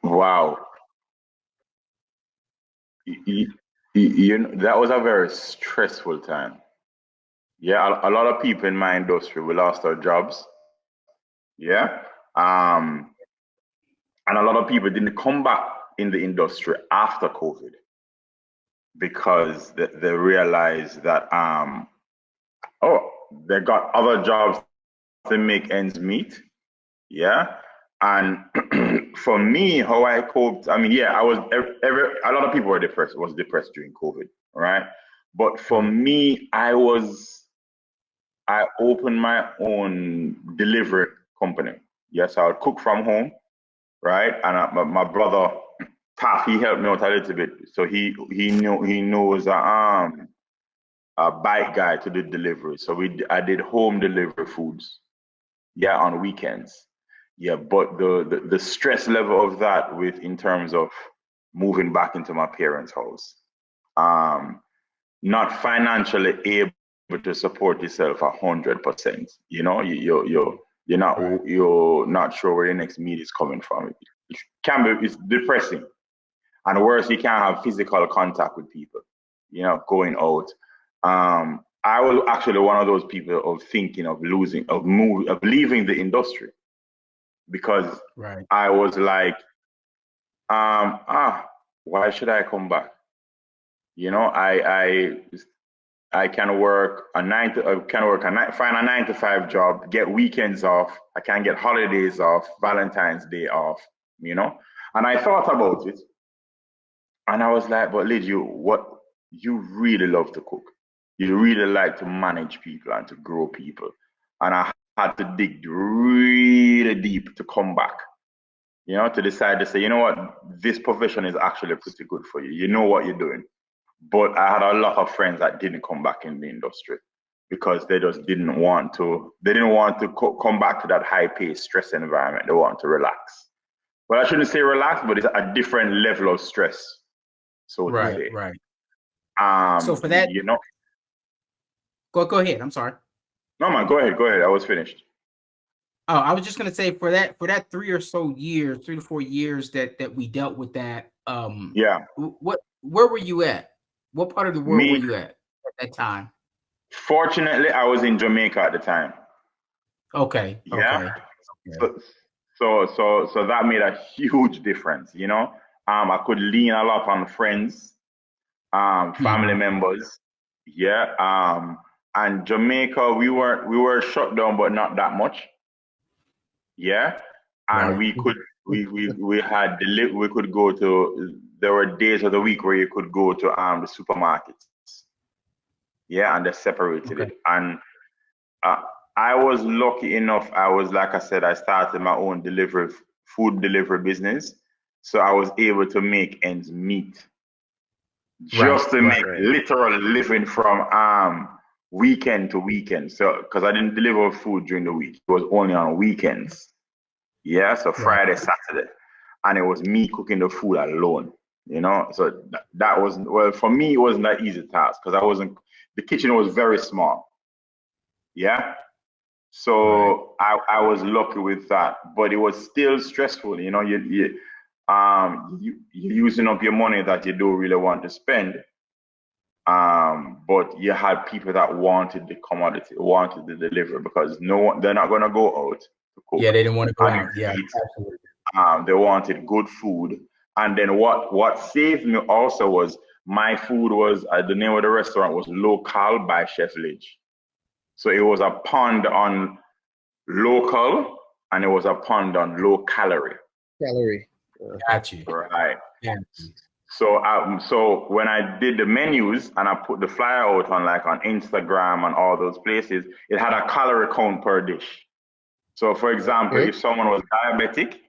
Wow. You know, that was a very stressful time. Yeah, a lot of people in my industry, we lost our jobs. Yeah. And a lot of people didn't come back in the industry after COVID because they realized that they got other jobs to make ends meet. Yeah. And for me, how I coped, I mean, yeah, I was a lot of people were depressed, was depressed during COVID, right? But for me, I opened my own delivery company. Yes, I would cook from home, right? And my brother Taff, he helped me out a little bit, so he knows a bike guy to do delivery. So I did home delivery foods, yeah, on weekends. Yeah, but the stress level of that in terms of moving back into my parents' house, not financially able to support yourself 100%. You know, you're not sure where your next meal is coming from. It's depressing, and worse, you can't have physical contact with people. You know, going out. I was actually one of those people of thinking of leaving the industry because I was like, why should I come back? You know, I can work find a 9 to 5 job, get weekends off. I can get holidays off, Valentine's Day off, you know? And I thought about it and I was like, but Lid, you really love to cook. You really like to manage people and to grow people. And I had to dig really deep to come back, you know, to decide to say, you know what, this profession is actually pretty good for you. You know what you're doing. But I had a lot of friends that didn't come back in the industry because they just didn't want to come back to that high-paced stress environment. They want to relax. Well, I shouldn't say relax, but it's a different level of stress. So to say. Right. So for that, you know, go ahead. I'm sorry. No, man, go ahead. I was finished. Oh, I was just gonna say for that 3 to 4 years that we dealt with that. Yeah. Where were you at? What part of the world were you at that time? Fortunately, I was in Jamaica at the time. Okay. Yeah. Okay. So that made a huge difference, you know. I could lean a lot on friends, family members. Yeah. And Jamaica, we were shut down, but not that much. Yeah. And we could go to, there were days of the week where you could go to the supermarkets. Yeah, and they separated it. And I was lucky enough. Like I said, I started my own food delivery business. So I was able to make ends meet. Just to make literal living from weekend to weekend. So because I didn't deliver food during the week. It was only on weekends. Yeah, so Friday, Saturday. And it was me cooking the food alone. You know, so that was, well, for me, it wasn't that easy task because the kitchen was very small. Yeah. So I was lucky with that, but it was still stressful. You know, you're using up your money that you don't really want to spend. But you had people that wanted the commodity, wanted the delivery because they're not gonna go out to cook. Yeah, they didn't want to go out. Yeah, absolutely. They wanted good food. And then what saved me also was my food was, the name of the restaurant was Local by Chef Lidge. So it was a pond on local and it was a pond on low calorie. Got you. Right. Yeah. So when I did the menus and I put the flyer out on Instagram and all those places, it had a calorie count per dish. So for example, if someone was diabetic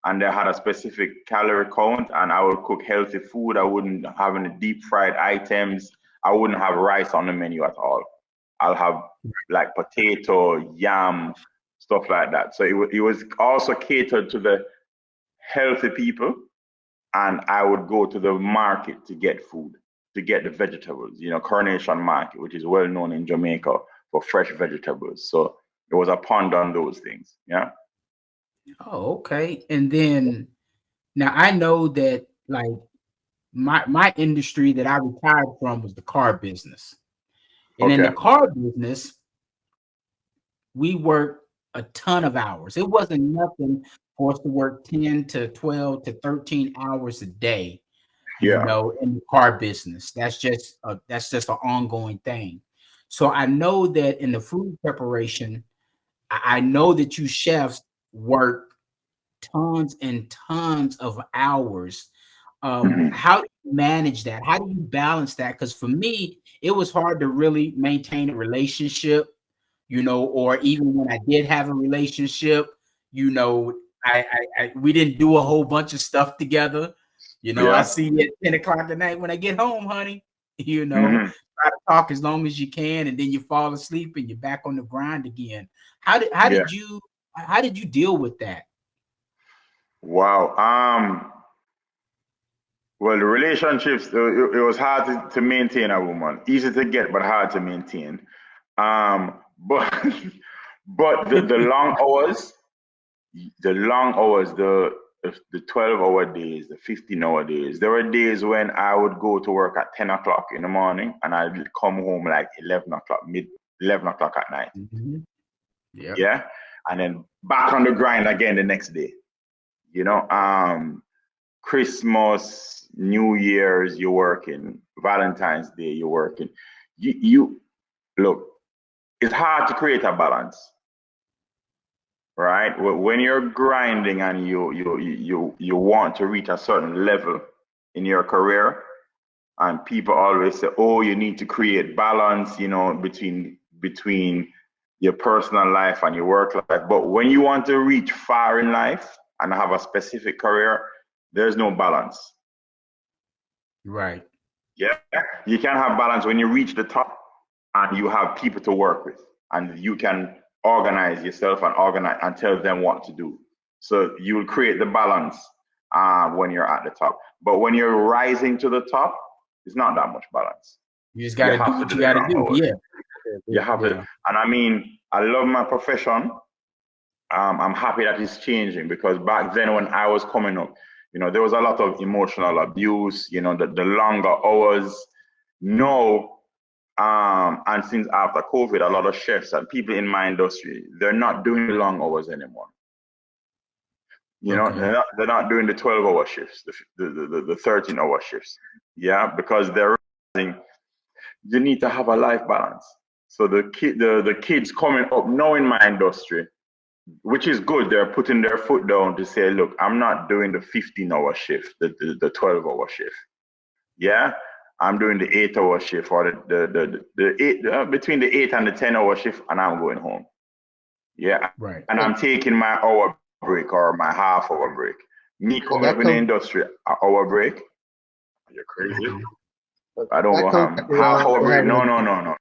and they had a specific calorie count and I would cook healthy food, I wouldn't have any deep fried items. I wouldn't have rice on the menu at all. I'll have like potato, yam, stuff like that. So it was also catered to the healthy people. And I would go to the market to get food, to get the vegetables. You know, Coronation Market, which is well known in Jamaica for fresh vegetables. So it was a pond on those things. Yeah. Oh, okay. And then now I know that like my industry that I retired from was the car business. And in the Okay. car business, we worked a ton of hours. It wasn't nothing for us to work 10 to 12 to 13 hours a day, you Yeah. know, in the car business. That's just an ongoing thing. So I know that in the food preparation, I know that you chefs work tons and tons of hours. Mhm. How do you manage that? How do you balance that? Because for me, it was hard to really maintain a relationship, you know, or even when I did have a relationship, you know, we didn't do a whole bunch of stuff together. You know, I Yeah. see you at 10 o'clock at night when I get home, honey. You know, Hmm. try to talk as long as you can, and then you fall asleep and you're back on the grind again. How Yeah. did you deal with that? Wow. Well, the relationships, it was hard to maintain a woman. Easy to get, but hard to maintain. But but the long hours, the 12-hour days, the 15-hour days. There were days when I would go to work at 10 o'clock in the morning and I'd come home like 11 o'clock, mid 11 o'clock at night. Mm-hmm. Yeah. Yeah. And then back on the grind again the next day. You know, Christmas, New Year's, you're working. Valentine's Day, you're working. You look. It's hard to create a balance, right? When you're grinding and you want to reach a certain level in your career, and people always say, "Oh, you need to create balance," you know, between your personal life and your work life. But when you want to reach far in life and have a specific career, there's no balance. Right. Yeah, you can have balance when you reach the top and you have people to work with, and you can organize yourself and organize and tell them what to do. So you will create the balance when you're at the top. But when you're rising to the top, it's not that much balance. You just You got to do have to what do you the got to long do. hours. Yeah. You have to, Yeah. and I mean, I love my profession. I'm happy that it's changing, because back then when I was coming up, you know, there was a lot of emotional abuse, you know, the longer hours. No, and since after COVID, a lot of chefs and people in my industry, they're not doing the long hours anymore. You know, Okay. they're not doing the 12-hour shifts, the 13-hour shifts. Yeah, because they're realizing you need to have a life balance. So the kids coming up now in my industry, which is good, they're putting their foot down to say, look, I'm not doing the 15-hour shift, the 12-hour shift. Yeah, I'm doing the 8-hour shift, or between the 8 and the 10-hour shift, and I'm going home. Yeah, Right. and I'm taking my hour break or my half-hour break. Me coming up in the industry, an hour break? You're crazy. I don't that go comes back around half-hour to break. having No, a, no, no, no.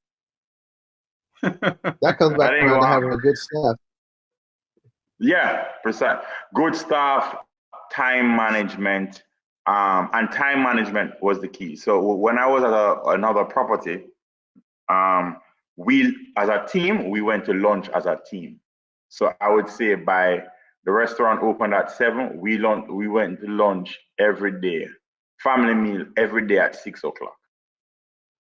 that comes back I didn't around go to half. having a good staff. Yeah, precise. Good staff, time management, and time management was the key. So when I was at another property, we as a team, we went to lunch as a team. So I would say by the restaurant opened at 7, we went to lunch every day, family meal every day at 6 o'clock.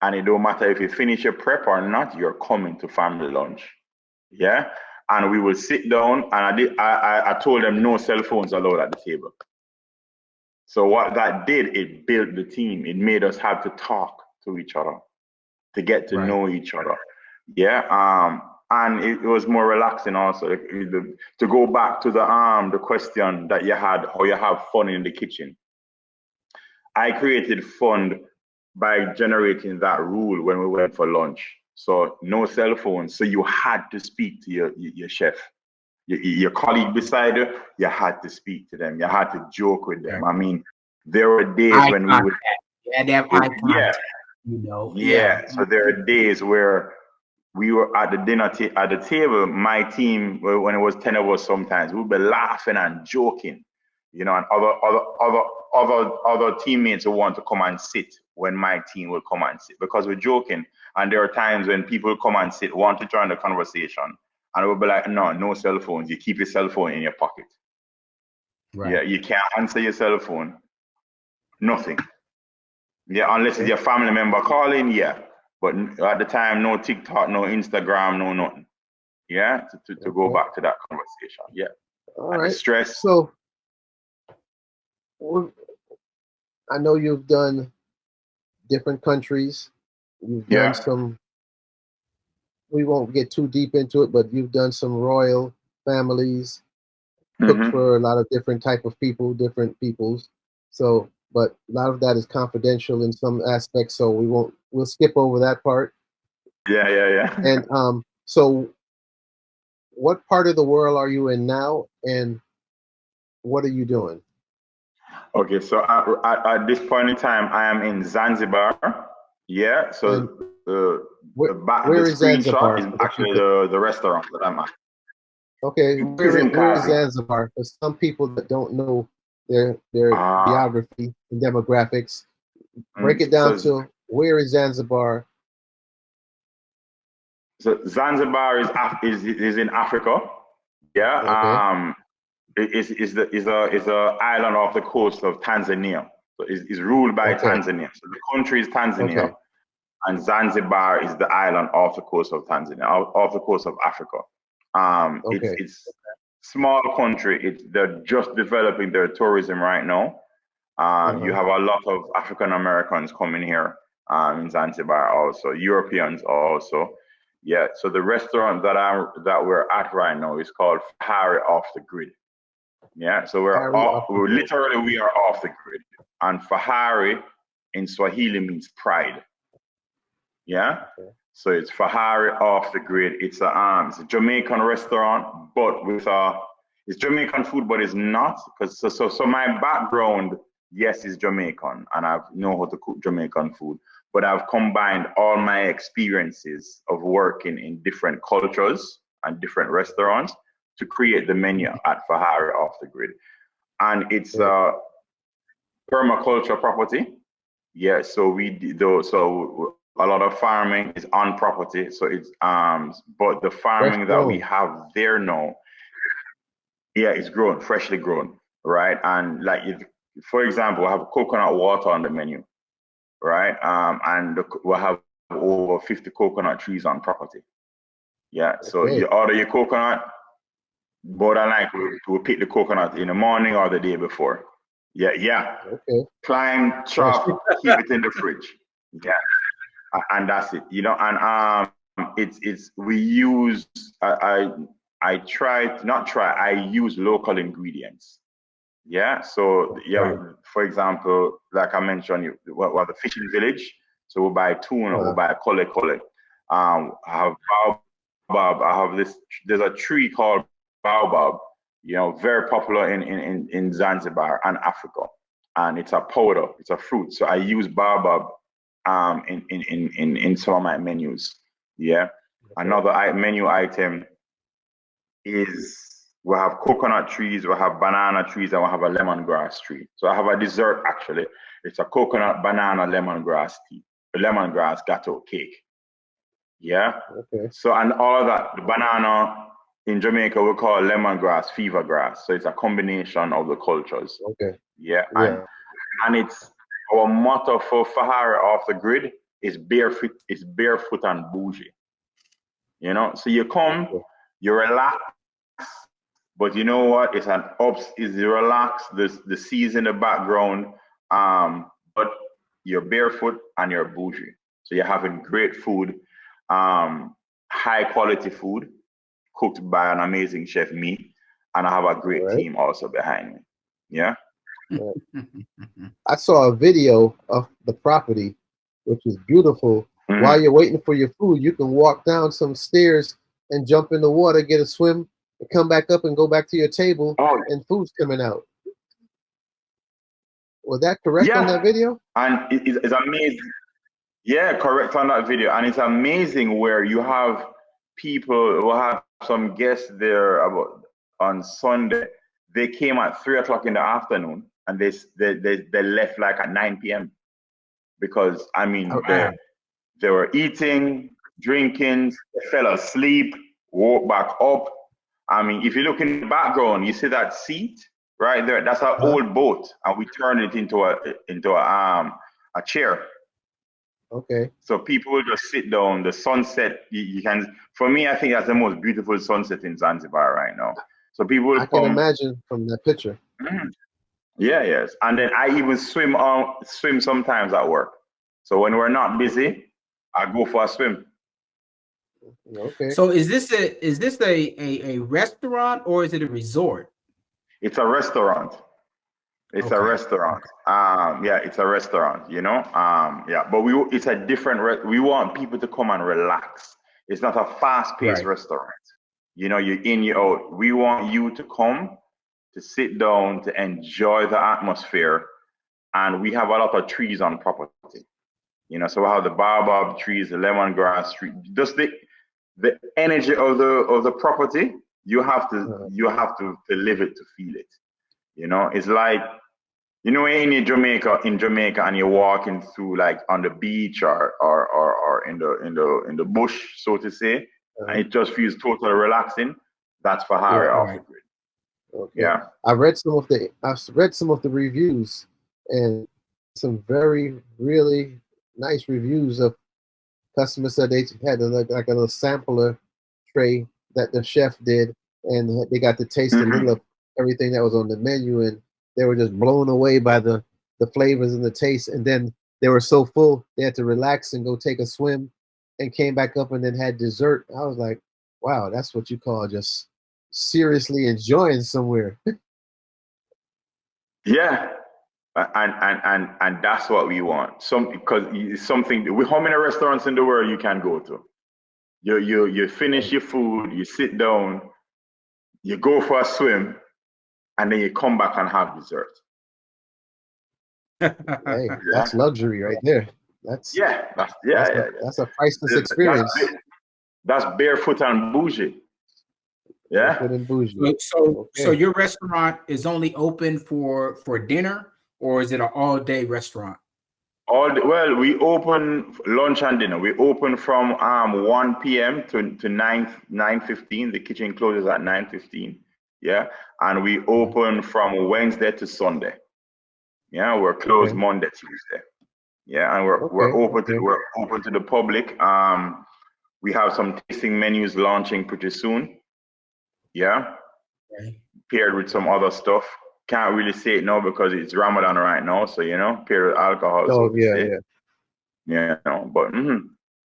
And it don't matter if you finish your prep or not, you're coming to family lunch. Yeah. And we will sit down, and I told them no cell phones allowed at the table. So what that did, it built the team. It made us have to talk to each other, to get to Right. know each other. Yeah. And it was more relaxing also. To go back to the question that you had, how you have fun in the kitchen. I created fun by generating that rule when we went for lunch. So no cell phones. So you had to speak to your chef, your colleague beside you had to speak to them. You had to joke with them. Right. I mean, there were days Eye when we would, contact. You had to have eye yeah, contact. You know. yeah. Yeah. So there are days where we were at the at the table. My team, when it was 10 of us, sometimes we'd be laughing and joking. you know, and other teammates who want to come and sit when my team will come and sit, because we're joking. And there are times when people come and sit, want to join the conversation, and we'll be like, no cell phones. You keep your cell phone in your pocket. Right. Yeah, you can't answer your cell phone. Nothing. Yeah, unless it's your family member calling, yeah. But at the time, no TikTok, no Instagram, no nothing. Yeah, to go back to that conversation. Yeah. All right. The stress. So, I know you've done different countries. You've done some, we won't get too deep into it, but you've done some royal families, cooked for a lot of different type of people, different peoples. So, but a lot of that is confidential in some aspects, so we'll skip over that part. Yeah. And so what part of the world are you in now, and what are you doing? Okay, so at this point in time, I am in Zanzibar. Yeah, so the screenshot is actually the restaurant that I'm at. Okay, where is Zanzibar? For some people that don't know their geography and demographics, break it down to where is Zanzibar? So Zanzibar is in Africa. Yeah. Okay. Is a island off the coast of Tanzania. So it's ruled by Tanzania. So the country is Tanzania, and Zanzibar is the island off the coast of Tanzania, off the coast of Africa. It's small country. They're just developing their tourism right now. You have a lot of African Americans coming here in Zanzibar, also Europeans also. Yeah. So the restaurant that we're at right now is called Heron Off the Grid. Yeah. So we are off the grid, and Fahari in Swahili means pride. Yeah. So it's Fahari Off the Grid. It's a Jamaican restaurant, but it's Jamaican food, but it's not, because so my background, yes, is Jamaican, and I know how to cook Jamaican food, but I've combined all my experiences of working in different cultures and different restaurants to create the menu at Fahari Off the Grid. And it's a permaculture property. Yeah, so a lot of farming is on property. So it's but the farming that we have there now, it's grown, freshly grown, right? And like for example, we have coconut water on the menu, right? And we'll have over 50 coconut trees on property. Yeah, so you order your coconut, borderline to pick the coconut in the morning or the day before. Yeah. Okay. Climb, chop, keep it in the fridge. Yeah, and that's it. You know, and we use I use local ingredients. Yeah. So for example, like I mentioned, we're the fishing village. So we'll buy tuna, we'll buy kole. I have baobab. I have there's a tree called baobab, you know, very popular in Zanzibar and Africa. And it's a powder, it's a fruit. So I use baobab in some of my menus. Yeah. Another menu item is we have coconut trees, we have banana trees, and we have a lemongrass tree. So I have a dessert actually. It's a coconut banana lemongrass gateau cake. Yeah. Okay. So and all of that, the banana in Jamaica we call lemongrass fever grass. So it's a combination of the cultures. Okay. Yeah. And it's our motto for Fahari Off the Grid is barefoot and bougie. You know, so you come, you relax, but you know what? It's you relax, the seas in the background, but you're barefoot and you're bougie. So you're having great food, high quality food, cooked by an amazing chef, me, and I have a great team also behind me. Yeah. I saw a video of the property, which is beautiful. Mm-hmm. While you're waiting for your food, you can walk down some stairs and jump in the water, get a swim, and come back up and go back to your table, and food's coming out. Was that correct on that video? And it's amazing. Yeah, correct on that video. And it's amazing where you have people who have some guests there on Sunday. they came at 3 o'clock in the afternoon, and they left like at 9 p.m. because I mean they were eating, drinking, they fell asleep, woke back up. I mean, if you look in the background, you see that seat right there. That's our old boat, and we turned it into a chair. Okay. So people will just sit down. The sunset, you can. For me, I think that's the most beautiful sunset in Zanzibar right now. So people will can imagine from that picture. Yeah, yes. And then I even swim sometimes at work. So when we're not busy, I go for a swim. Okay. So is this a restaurant or is it a resort? It's a restaurant. It's a restaurant. Yeah, it's a restaurant, you know. Yeah, but it's a different we want people to come and relax. It's not a fast-paced restaurant. You know, you're in, you're out. We want you to come to sit down, to enjoy the atmosphere. And we have a lot of trees on property. You know, so we have the baobab trees, the lemongrass tree, just the energy of the property. You have to live it to feel it. You know, it's like, you know, in Jamaica and you're walking through like on the beach or in the bush, so to say, and it just feels totally relaxing. That's for Harry off the grid. Okay. Yeah. I've read some of the reviews, and some very really nice reviews of customers said they had like a little sampler tray that the chef did, and they got to taste a little of everything that was on the menu, and they were just blown away by the flavors and the taste. And then they were so full they had to relax and go take a swim, and came back up and then had dessert. I was like, wow, that's what you call just seriously enjoying somewhere. Yeah. And that's what we want. Because it's something. How many restaurants in the world you can go to? You finish your food, you sit down, you go for a swim, and then you come back and have dessert. Hey, that's luxury right there. That's a priceless experience. That's barefoot and bougie. Yeah. Barefoot and bougie. So your restaurant is only open for dinner, or is it an all-day restaurant? Well, we open lunch and dinner. We open from 1 p.m. to 9:15. The kitchen closes at 9:15. Yeah, and we open from Wednesday to Sunday. Yeah, we're closed Monday, Tuesday. Yeah, and we're open to the public. We have some tasting menus launching pretty soon. Yeah, paired with some other stuff. Can't really say it now because it's Ramadan right now, so you know, paired with alcohol. Oh, so yeah. But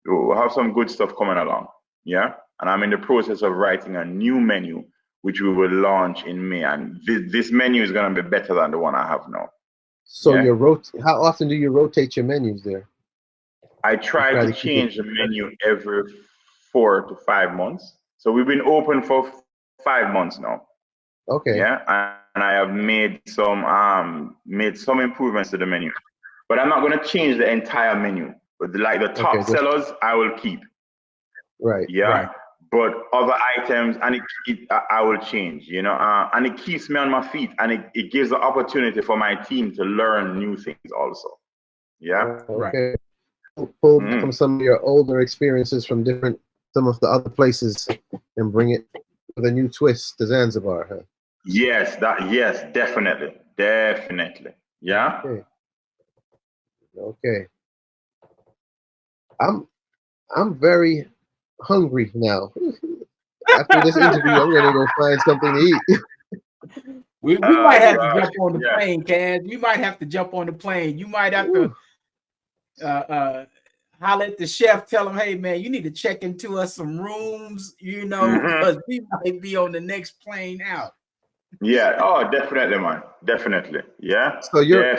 we'll have some good stuff coming along. Yeah, and I'm in the process of writing a new menu, which we will launch in May, and this menu is gonna be better than the one I have now. So how often do you rotate your menus there? I try to change the menu every 4 to 5 months. So we've been open for 5 months now. Okay. Yeah, and I have made some improvements to the menu, but I'm not going to change the entire menu. But like the top sellers, I will keep. Right. Yeah. Right. But other items, and I will change. You know, and it keeps me on my feet, and it gives the opportunity for my team to learn new things also. Yeah. Okay. Pull from some of your older experiences from some of the other places and bring it with a new twist to Zanzibar, huh? Yes, definitely. Yeah. Okay. I'm very hungry now. After this interview, I'm gonna go find something to eat. We might have to jump on the plane, Kaz. We might have to jump on the plane. You might have to holler at the chef, tell him, hey man, you need to check into us some rooms, you know, because we might be on the next plane out. Yeah, definitely, man. Definitely. Yeah. So you're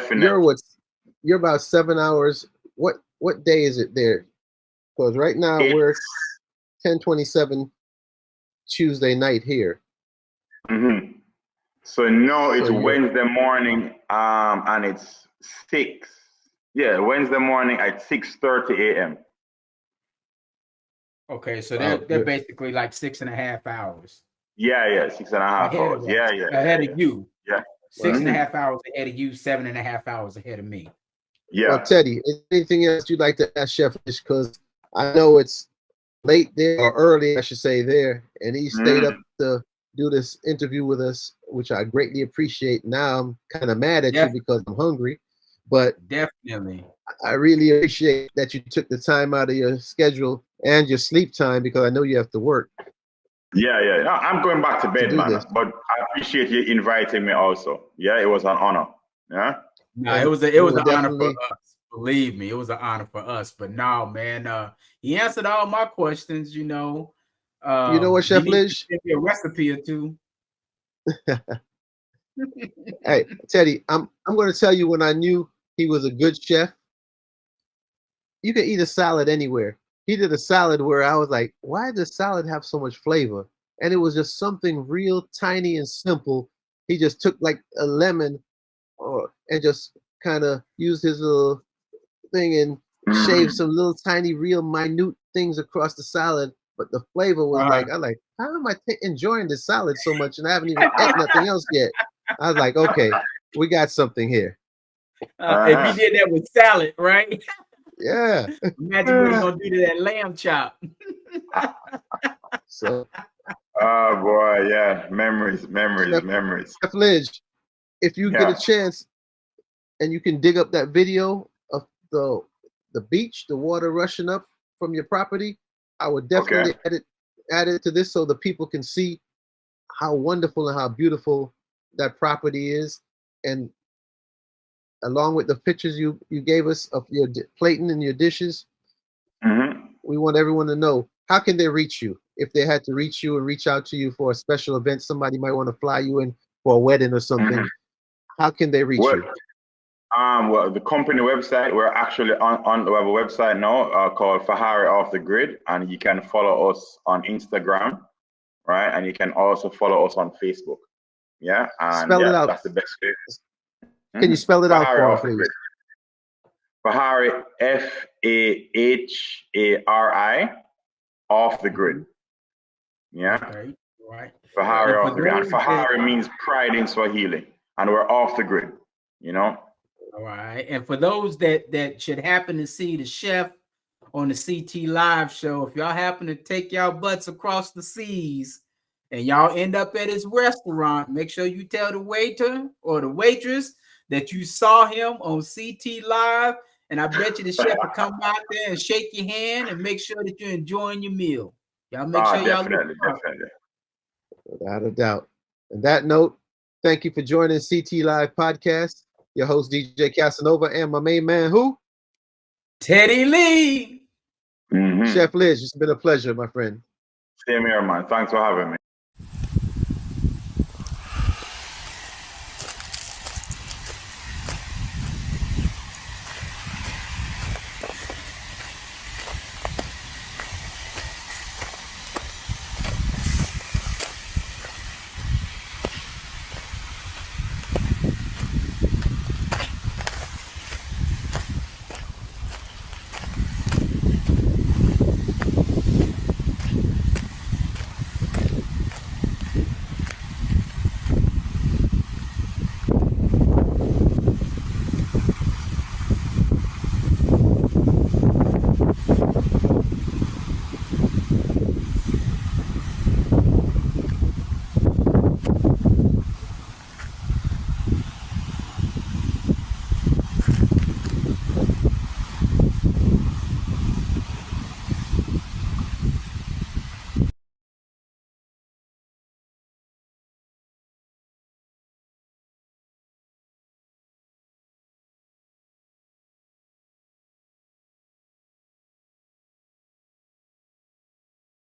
about 7 hours. What day is it there? Because right now we're 10:27 Tuesday night here. So no, it's Wednesday morning, and it's 6. Yeah, Wednesday morning at 6:30 a.m. Okay, so they're basically like 6.5 hours. Yeah, 6.5 hours. Yeah. Ahead of you. Yeah. 6.5 hours ahead of you, 7.5 hours ahead of me. Yeah. Well, Teddy, anything else you'd like to ask Chef Lish? Because I know it's late there, or early, I should say, there, and he stayed up to do this interview with us, which I greatly appreciate. Now I'm kind of mad at you because I'm hungry, but definitely, I really appreciate that you took the time out of your schedule and your sleep time, because I know you have to work. Yeah. I'm going back to bed, man. This. But I appreciate you inviting me also. Yeah, it was an honor. Yeah. No, it was an honor for us. Believe me, it was an honor for us. But no, man, he answered all my questions. You know what, Chef Lish? Give me a recipe or two. Hey, Teddy, I'm going to tell you when I knew he was a good chef. You can eat a salad anywhere. He did a salad where I was like, why does salad have so much flavor? And it was just something real tiny and simple. He just took like a lemon and just kind of used his little thing and shaved some little tiny, real minute things across the salad. But the flavor was how am I enjoying this salad so much and I haven't even ate nothing else yet? I was like, okay, we got something here. If you did that with salad, right? Yeah. Imagine what he's gonna do to that lamb chop. So. Oh boy, yeah, memories. Chef Lidge, if you get a chance and you can dig up that video of the beach, the water rushing up from your property, I would definitely add it to this so the people can see how wonderful and how beautiful that property is. And along with the pictures you gave us of your plating and your dishes, we want everyone to know, how can they reach you? If they had to reach you and reach out to you for a special event, somebody might want to fly you in for a wedding or something. How can they reach you? Well, the company website, we're actually on we have a website now called Fahari Off the Grid, and you can follow us on Instagram, right? And you can also follow us on Facebook. Yeah, and spell it out. That's the best way. Can you spell it out for me, please? Fahari, Fahari, off the grid. Yeah. Okay. Right. Fahari off the grid. And Fahari means pride in Swahili, and we're off the grid. You know. All right. And for those that should happen to see the chef on the CT Live show, if y'all happen to take y'all butts across the seas and y'all end up at his restaurant, make sure you tell the waiter or the waitress that you saw him on CT Live, and I bet you the chef will come out there and shake your hand and make sure that you're enjoying your meal. Y'all make sure y'all definitely. Without a doubt. On that note, thank you for joining CT Live Podcast. Your host, DJ Casanova, and my main man, who? Teddy Lee. Chef Liz, it's been a pleasure, my friend. Same here, man. Thanks for having me.